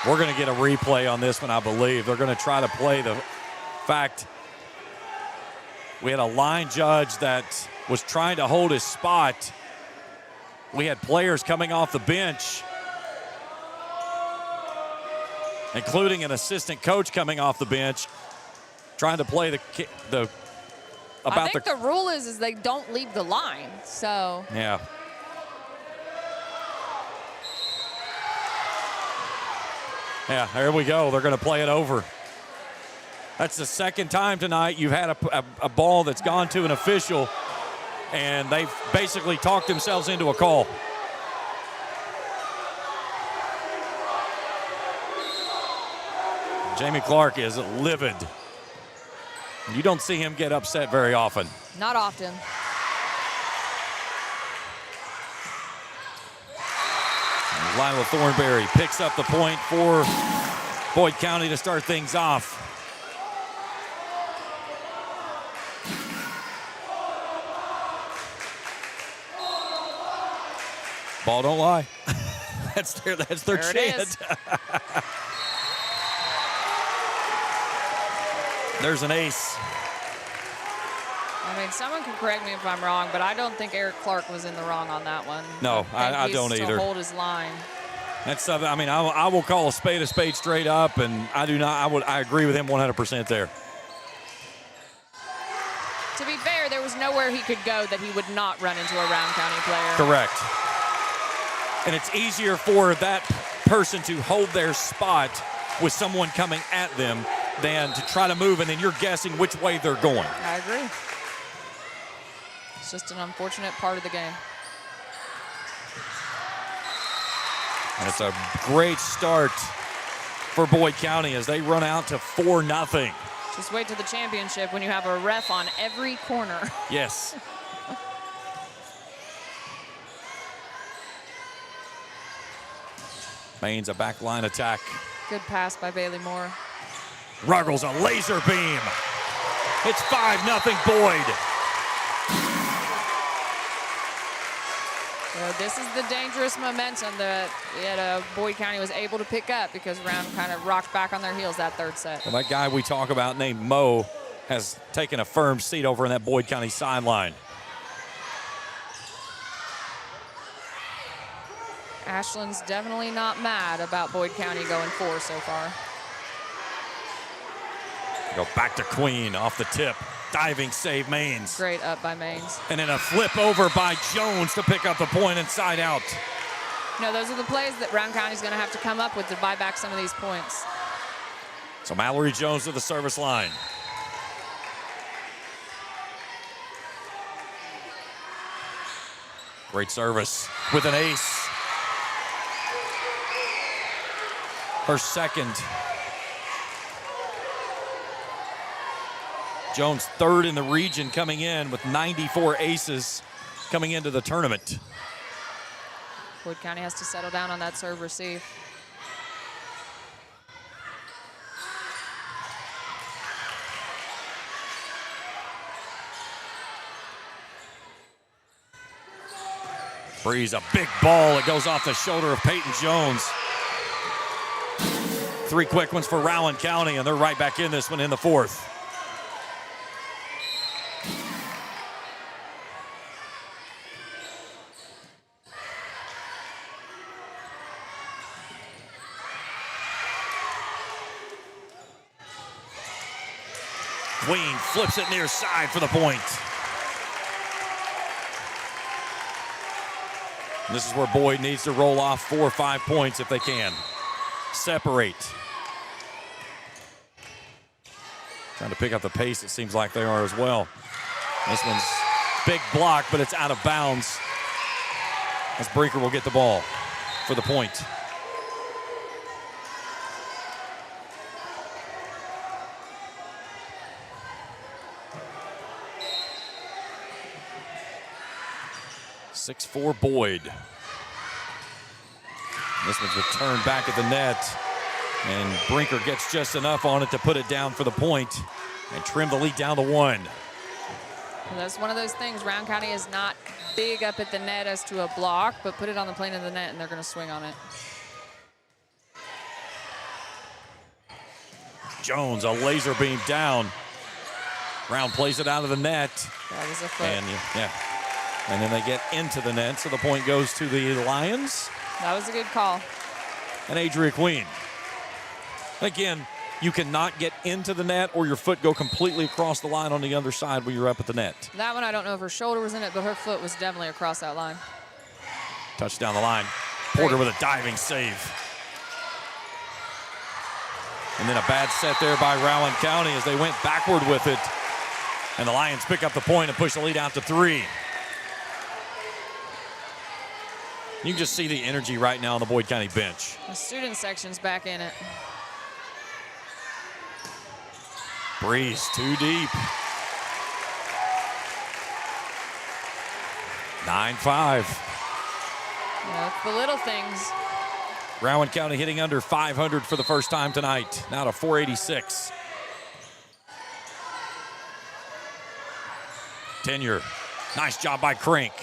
We're going to get a replay on this one, I believe. They're going to try to play the fact we had a line judge that was trying to hold his spot. We had players coming off the bench, including an assistant coach coming off the bench, trying to play the I think the rule is they don't leave the line, so. Yeah. Yeah, there we go. They're going to play it over. That's the second time tonight you've had a ball that's gone to an official, and they've basically talked themselves into a call. Jamie Clark is livid. You don't see him get upset very often. Not often. And Lila Thornberry picks up the point for Boyd County to start things off. Ball don't lie. that's their chant. There's an ace. I mean, someone can correct me if I'm wrong, but I don't think Eric Clark was in the wrong on that one. No, I don't either. To hold his line. That's something. I mean, I will call a spade straight up, and I do not. I agree with him 100% there. To be fair, there was nowhere he could go that he would not run into a Rowan County player. Correct. And it's easier for that person to hold their spot with someone coming at them than to try to move, and then you're guessing which way they're going. I agree. It's just an unfortunate part of the game. And it's a great start for Boyd County as they run out to 4-0. Just wait to the championship when you have a ref on every corner. Yes. Maine's a backline attack. Good pass by Bailey Moore. Ruggles a laser beam. It's 5-0 Boyd. So this is the dangerous momentum that Boyd County was able to pick up because Rowan kind of rocked back on their heels that third set. Well, that guy we talk about named Mo has taken a firm seat over in that Boyd County sideline. Ashland's definitely not mad about Boyd County going 4 so far. Go back to Queen off the tip. Diving save Maines. Great up by Maines. And then a flip over by Jones to pick up the point inside out. No, those are the plays that Rowan County's going to have to come up with to buy back some of these points. So Mallory Jones to the service line. Great service with an ace. Her second. Jones third in the region coming in with 94 aces coming into the tournament. Boyd County has to settle down on that serve receive. Breeze, a big ball. It goes off the shoulder of Peyton Jones. 3 quick ones for Rowan County, and they're right back in this one in the fourth. Queen flips it near side for the point. And this is where Boyd needs to roll off 4 or 5 points if they can. Separate. Trying to pick up the pace, it seems like they are as well. This one's big block, but it's out of bounds. As Breaker will get the ball for the point. .64 Boyd. This one's returned back at the net, and Brinker gets just enough on it to put it down for the point and trim the lead down to 1. Well, that's one of those things. Rowan County is not big up at the net as to a block, but put it on the plane of the net and they're going to swing on it. Jones, a laser beam down. Brown plays it out of the net. That was a foot. And then they get into the net, so the point goes to the Lions. That was a good call. And Adria Queen. Again, you cannot get into the net or your foot go completely across the line on the other side when you're up at the net. That one, I don't know if her shoulder was in it, but her foot was definitely across that line. Touch down the line. Porter with a diving save. And then a bad set there by Rowan County as they went backward with it. And the Lions pick up the point and push the lead out to 3. You can just see the energy right now on the Boyd County bench. The student section's back in it. Breeze too deep. 9-5. Yeah, it's the little things. Rowan County hitting under 500 for the first time tonight. Now to 486. Tenure. Nice job by Crank.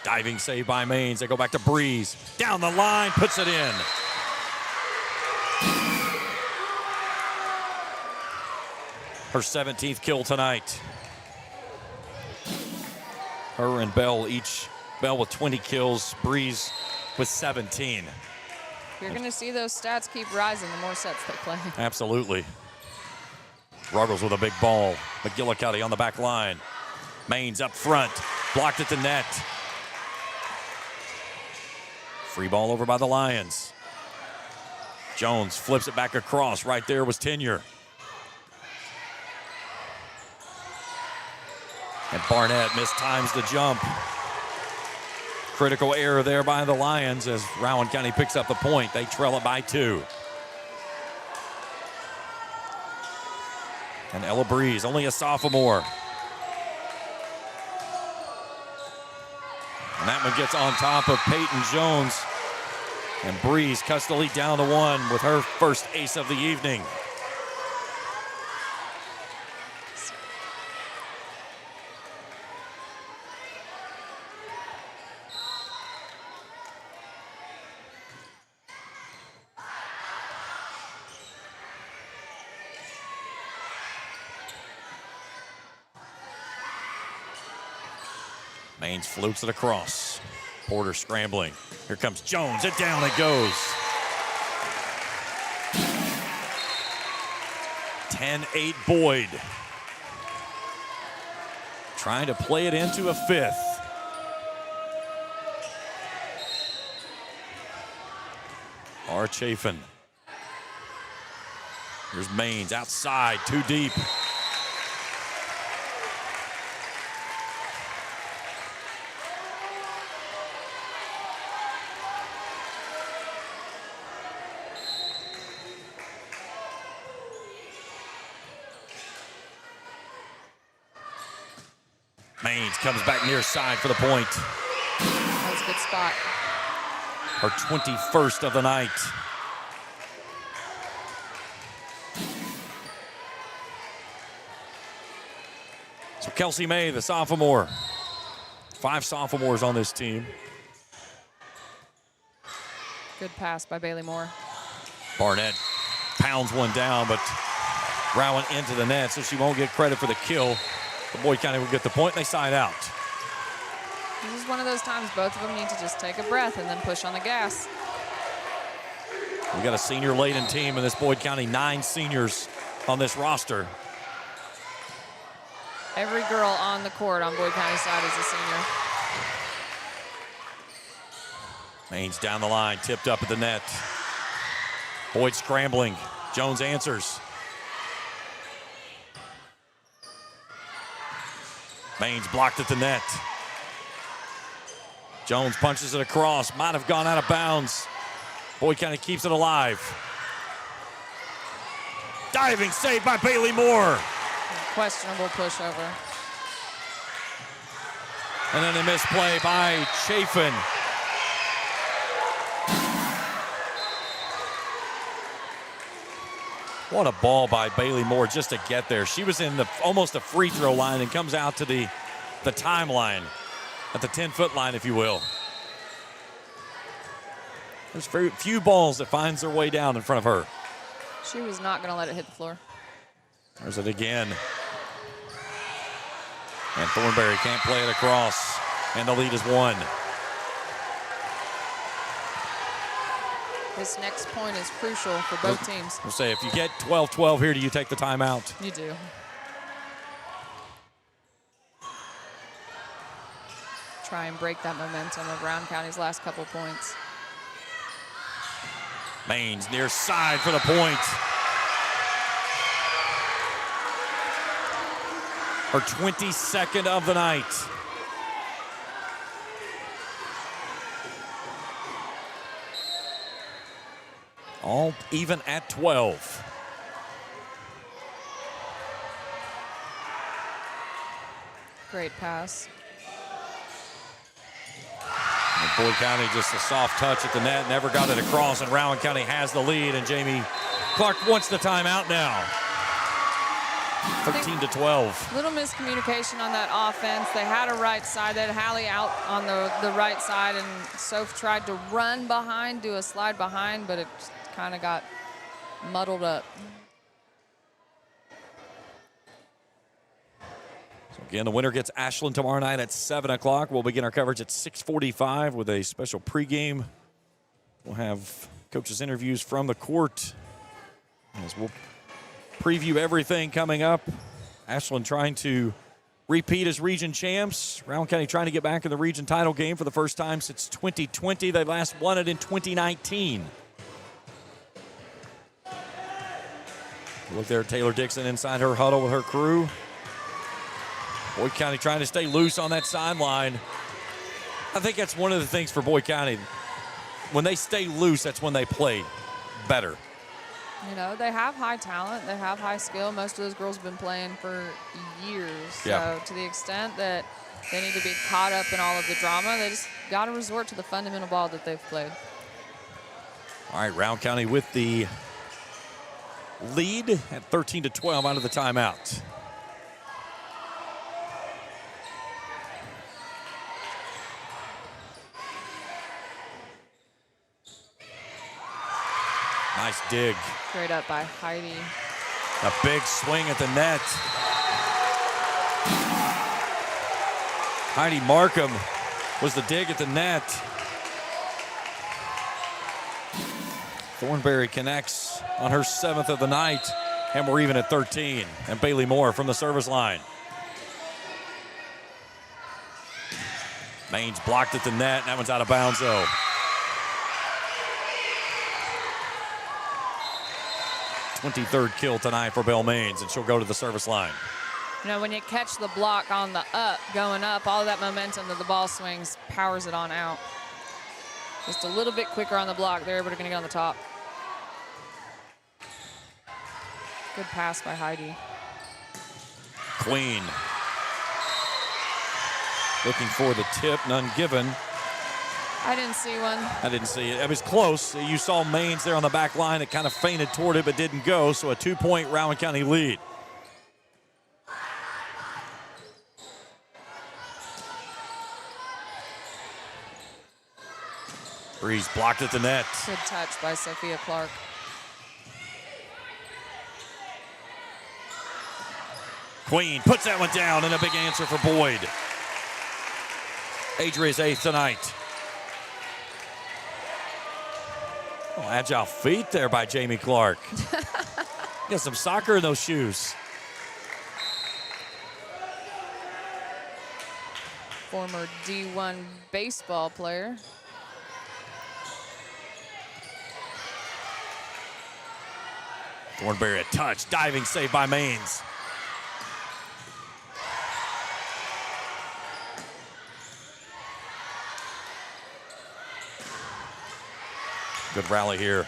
Diving save by Maines. They go back to Breeze. Down the line, puts it in. Her 17th kill tonight. Her and Bell each. Bell with 20 kills. Breeze with 17. You're going to see those stats keep rising the more sets they play. Absolutely. Ruggles with a big ball. McGillicuddy on the back line. Maines up front. Blocked at the net. Free ball over by the Lions. Jones flips it back across. Right there was Tenure. And Barnett mistimes the jump. Critical error there by the Lions as Rowan County picks up the point. They trail it by 2. And Ella Breeze, only a sophomore. And that one gets on top of Peyton Jones. And Breeze cuts the lead down to 1 with her first ace of the evening. Maines floats it across. Porter scrambling. Here comes Jones. It down it goes. 10-8 Boyd. Trying to play it into a fifth. R. Chafin. Here's Maines outside, too deep. Maines comes back near side for the point. That was a good spot. Her 21st of the night. So Kelsey May, the sophomore. 5 sophomores on this team. Good pass by Bailey Moore. Barnett pounds one down, but Rowan into the net, so she won't get credit for the kill. The Boyd County will get the point, and they side out. This is one of those times both of them need to just take a breath and then push on the gas. We got a senior-laden team in this Boyd County, 9 seniors on this roster. Every girl on the court on Boyd County side is a senior. Maines down the line, tipped up at the net. Boyd scrambling. Jones answers. Maines blocked at the net. Jones punches it across. Might have gone out of bounds. Boyd County keeps it alive. Diving save by Bailey Moore. Questionable pushover. And then a misplay by Chafin. What a ball by Bailey Moore just to get there. She was in almost the free throw line and comes out to the timeline, at the 10-foot line, if you will. There's very few balls that finds their way down in front of her. She was not going to let it hit the floor. There's it again. And Thornberry can't play it across, and the lead is 1. This next point is crucial for both teams. We'll say if you get 12-12 here, do you take the timeout? You do. Try and break that momentum of Rowan County's last couple points. Maines near side for the point. Her 22nd of the night. All even at 12. Great pass. And Boyd County just a soft touch at the net, never got it across, and Rowan County has the lead, and Jamie Clark wants the timeout now. 13-12. Little miscommunication on that offense. They had a right side. They had Hallie out on the right side, and Soph tried to run behind, do a slide behind, but it just kind of got muddled up. So again, the winner gets Ashland tomorrow night at 7 o'clock. We'll begin our coverage at 6:45 with a special pregame. We'll have coaches' interviews from the court as we'll preview everything coming up. Ashland trying to repeat as region champs. Rowan County trying to get back in the region title game for the first time since 2020. They last won it in 2019. Look there at Taylor Dixon inside her huddle with her crew. Boyd County trying to stay loose on that sideline. I think that's one of the things for Boyd County. When they stay loose, that's when they play better. You know, they have high talent. They have high skill. Most of those girls have been playing for years. Yeah. So to the extent that they need to be caught up in all of the drama, they just got to resort to the fundamental ball that they've played. All right, Rowan County with the lead at 13-12 out of the timeout. Nice dig. Straight up by Heidi. A big swing at the net. Heidi Markham was the dig at the net. Thornberry connects on her 7th of the night, and we're even at 13. And Bailey Moore from the service line. Maines blocked at the net, and that one's out of bounds, though. Twenty-third kill tonight for Belle Maines, and she'll go to the service line. You know, when you catch the block on the up, going up, all of that momentum that the ball swings powers it on out. Just a little bit quicker on the block. They're able to get on the top. Good pass by Heidi. Queen looking for the tip, none given. I didn't see one. I didn't see it. It was close. You saw Maines there on the back line. It kind of feinted toward it but didn't go, so a 2-point Rowan County lead. Breeze blocked at the net. Good touch by Sophia Clark. Queen puts that one down, and a big answer for Boyd. Adria's 8th tonight. Oh, agile feet there by Jamie Clark. Got some soccer in those shoes. Former D1 baseball player. Thornberry a touch, diving save by Maines. Good rally here.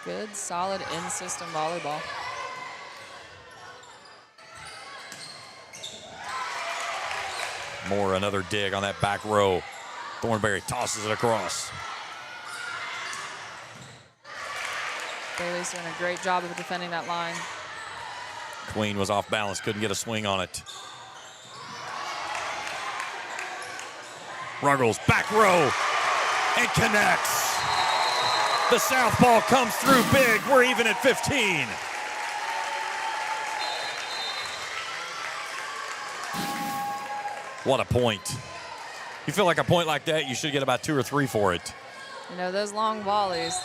Good, solid in-system volleyball. Moore, another dig on that back row. Thornberry tosses it across. Bailey's doing a great job of defending that line. Queen was off balance, couldn't get a swing on it. Ruggles, back row, and connects. The southpaw comes through big. We're even at 15. What a point. You feel like a point like that, you should get about 2 or 3 for it. You know, those long volleys.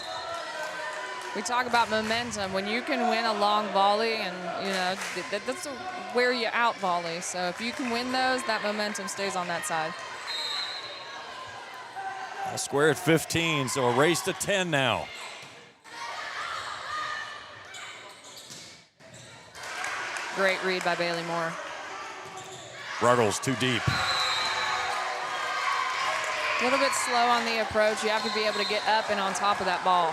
We talk about momentum. When you can win a long volley, and, you know, that's a wear you out volley. So if you can win those, that momentum stays on that side. All square at 15, so a race to 10 now. Great read by Bailey Moore. Ruggles too deep. A little bit slow on the approach. You have to be able to get up and on top of that ball.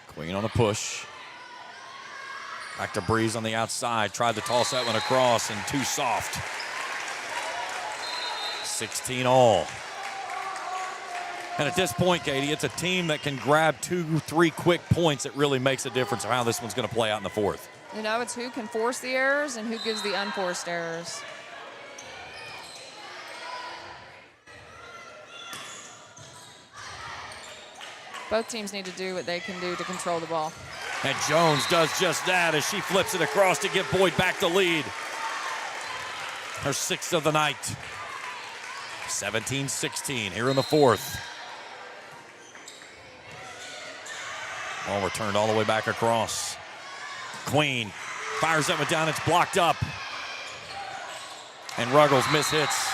Queen on a push. Back to Breeze on the outside. Tried to toss that one across and too soft. 16 all. And at this point, Katie, it's a team that can grab 2-3 quick points that really makes a difference of how this one's going to play out in the fourth. You know, it's who can force the errors and who gives the unforced errors. Both teams need to do what they can do to control the ball. And Jones does just that as she flips it across to give Boyd back the lead. Her 6th of the night. 17-16 here in the fourth. Ball returned all the way back across. Queen fires that one down. It's blocked up. And Ruggles mishits.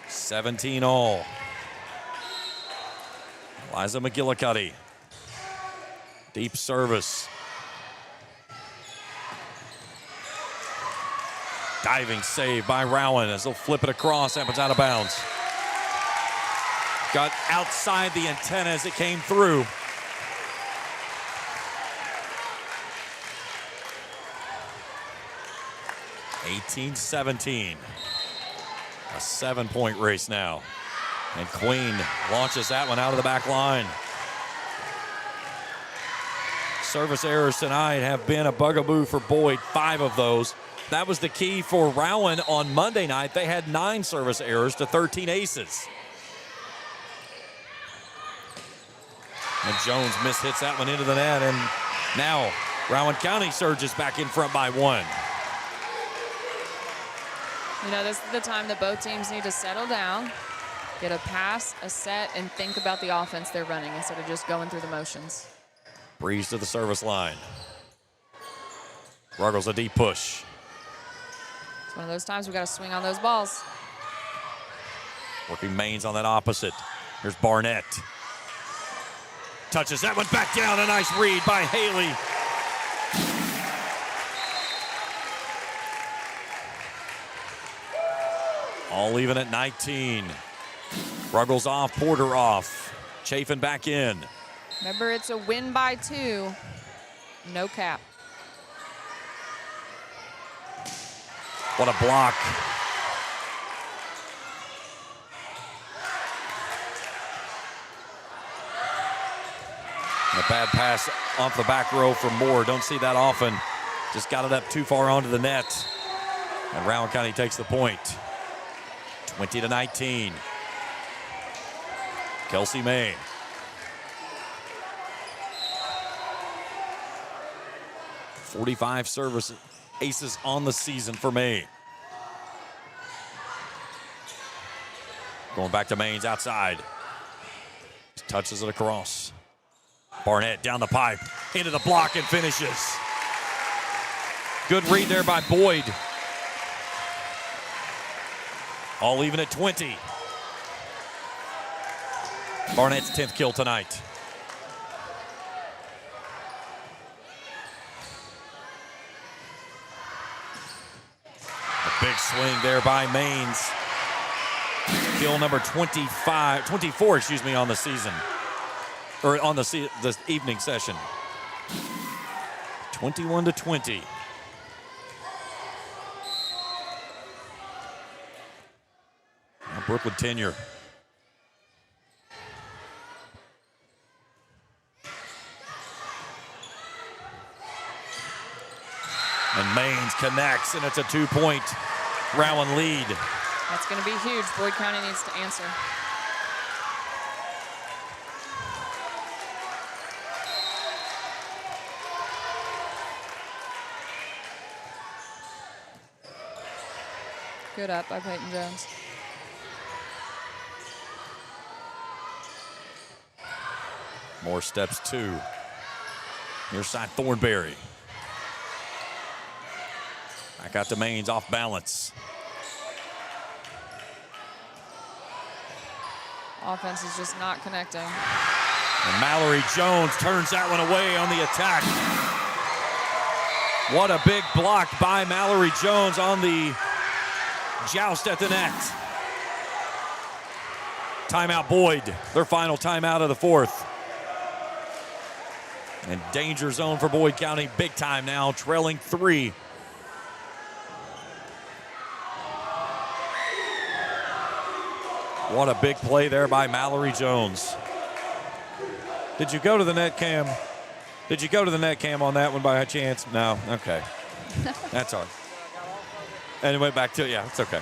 $17 all. Liza McGillicuddy. Deep service. Diving save by Rowan as they'll flip it across. That one's out of bounds. Got outside the antenna as it came through. (18-17). A 7-point race now. And Queen launches that one out of the back line. Service errors tonight have been a bugaboo for Boyd, 5 of those. That was the key for Rowan on Monday night. They had 9 service errors to 13 aces. And Jones mishits that one into the net, and now Rowan County surges back in front by 1. You know, this is the time that both teams need to settle down, get a pass, a set, and think about the offense they're running instead of just going through the motions. Breeze to the service line. Ruggles a deep push. It's one of those times we got to swing on those balls. Working Mains on that opposite. Here's Barnett. Touches that one back down. A nice read by Haley. All even at 19. Ruggles off, Porter off. Chafin back in. Remember, it's a win by 2. No cap. What a block. And a bad pass off the back row from Moore. Don't see that often. Just got it up too far onto the net. And Rowan County takes the point. 20-19. Kelsey May. .45 service aces on the season for May. Going back to Mains outside. Touches it across. Barnett down the pipe, into the block and finishes. Good read there by Boyd. All even at 20. Barnett's 10th kill tonight. A big swing there by Mains. Kill number 24, on the season. Or on the evening session. 21-20. Now Brookwood tenure. And Mains connects, and it's a 2-point Rowan lead. That's going to be huge. Boyd County needs to answer. Good up by Peyton Jones. More steps 2. Near side Thornberry. Back out to Mains, off balance. Offense is just not connecting. And Mallory Jones turns that one away on the attack. What a big block by Mallory Jones on the joust at the net. Timeout Boyd, their final timeout of the 4th. And danger zone for Boyd County, big time now, trailing 3. What a big play there by Mallory Jones. Did you go to the net cam? Did you go to the net cam on that one by a chance? No? Okay. That's all right. And it went back to, yeah, it's okay.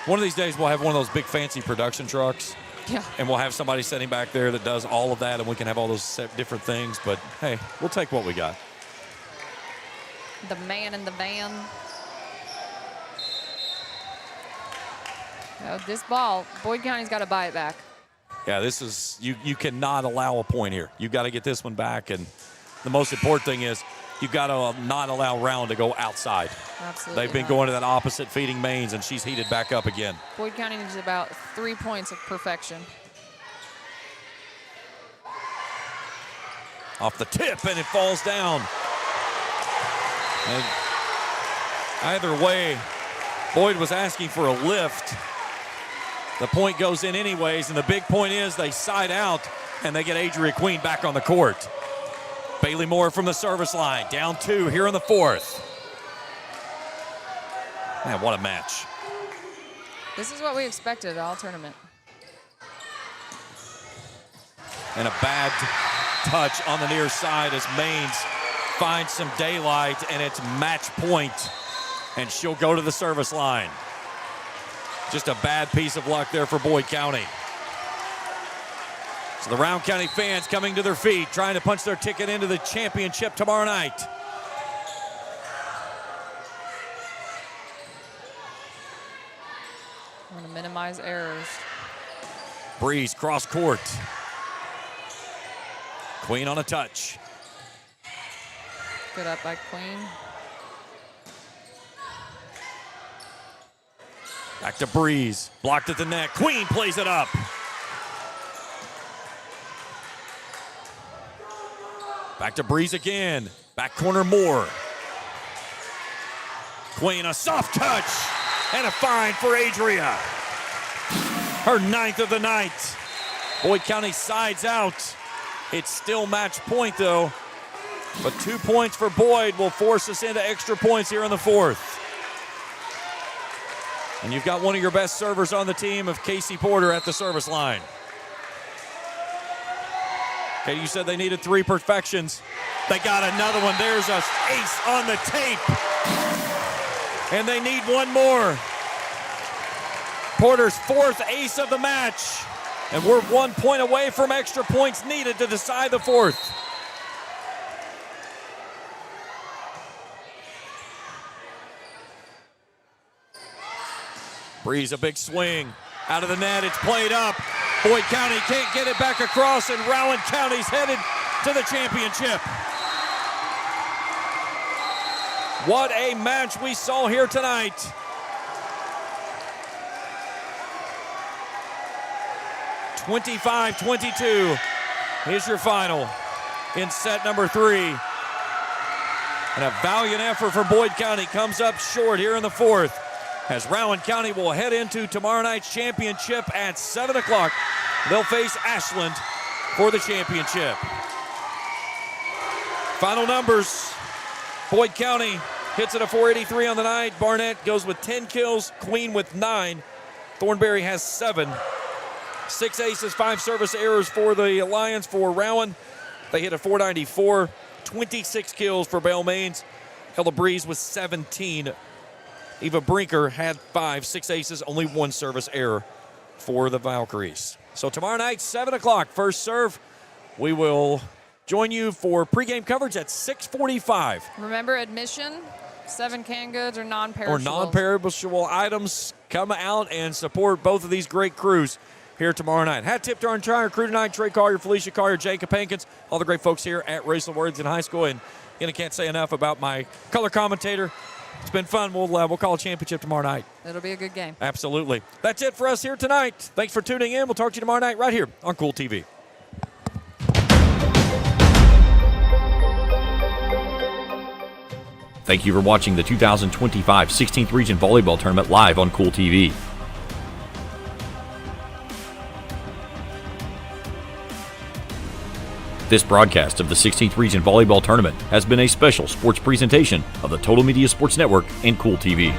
One of these days we'll have one of those big fancy production trucks. Yeah. And we'll have somebody sitting back there that does all of that, and we can have all those different things. But, hey, we'll take what we got. The man in the van. Oh, this ball, Boyd County's got to buy it back. Yeah, this is, you cannot allow a point here. You've got to get this one back, and the most important thing is you've got to not allow Rowan to go outside. Absolutely. They've been going to that opposite feeding Mains, and she's heated back up again. Boyd County needs about 3 points of perfection. Off the tip, and it falls down. And either way, Boyd was asking for a lift. The point goes in anyways, and the big point is they side out, and they get Adria Queen back on the court. Bailey Moore from the service line, down 2 here in the 4th. Man, what a match. This is what we expected all tournament. And a bad touch on the near side as Maines finds some daylight, and it's match point. And she'll go to the service line. Just a bad piece of luck there for Boyd County. So the Rowan County fans coming to their feet, trying to punch their ticket into the championship tomorrow night. Want to minimize errors. Breeze cross court. Queen on a touch. Good up by Queen. Back to Breeze. Blocked at the net. Queen plays it up. Back to Breeze again. Back corner Moore. Queen, a soft touch. And a fine for Adria. Her 9th of the night. Boyd County sides out. It's still match point though. But 2 points for Boyd will force us into extra points here in the 4th. And you've got one of your best servers on the team of Casey Porter at the service line. Okay, you said they needed 3 perfections. They got another one. There's an ace on the tape. And they need one more. Porter's 4th ace of the match. And we're 1 point away from extra points needed to decide the 4th. Breeze, a big swing. Out of the net, it's played up. Boyd County can't get it back across, and Rowan County's headed to the championship. What a match we saw here tonight. (25-22) is your final in set number 3. And a valiant effort for Boyd County comes up short here in the 4th. As Rowan County will head into tomorrow night's championship at 7 o'clock. They'll face Ashland for the championship. Final numbers. Boyd County hits it a .483 on the night. Barnett goes with 10 kills. Queen with 9. Thornberry has 7. 6 aces, 5 service errors for the Lions. For Rowan, they hit a .494. 26 kills for Belle Maines. Ella Breeze with 17. Eva Brinker had 5, 6 aces, only 1 service error for the Valkyries. So tomorrow night, 7 o'clock, first serve. We will join you for pregame coverage at 6:45. Remember, admission, 7 canned goods or non-perishable. Or non-perishable items. Come out and support both of these great crews here tomorrow night. Hat tip to our entire crew tonight: Trey Collier, Felicia Collier, Jacob Hankins, all the great folks here at Raceland-Worthington High School. And again, I can't say enough about my color commentator. It's been fun. We'll call a championship tomorrow night. It'll be a good game. Absolutely. That's it for us here tonight. Thanks for tuning in. We'll talk to you tomorrow night right here on Kool TV. Thank you for watching the 2025 16th Region Volleyball Tournament live on Kool TV. This broadcast of the 16th Region Volleyball Tournament has been a special sports presentation of the Total Media Sports Network and Kool TV.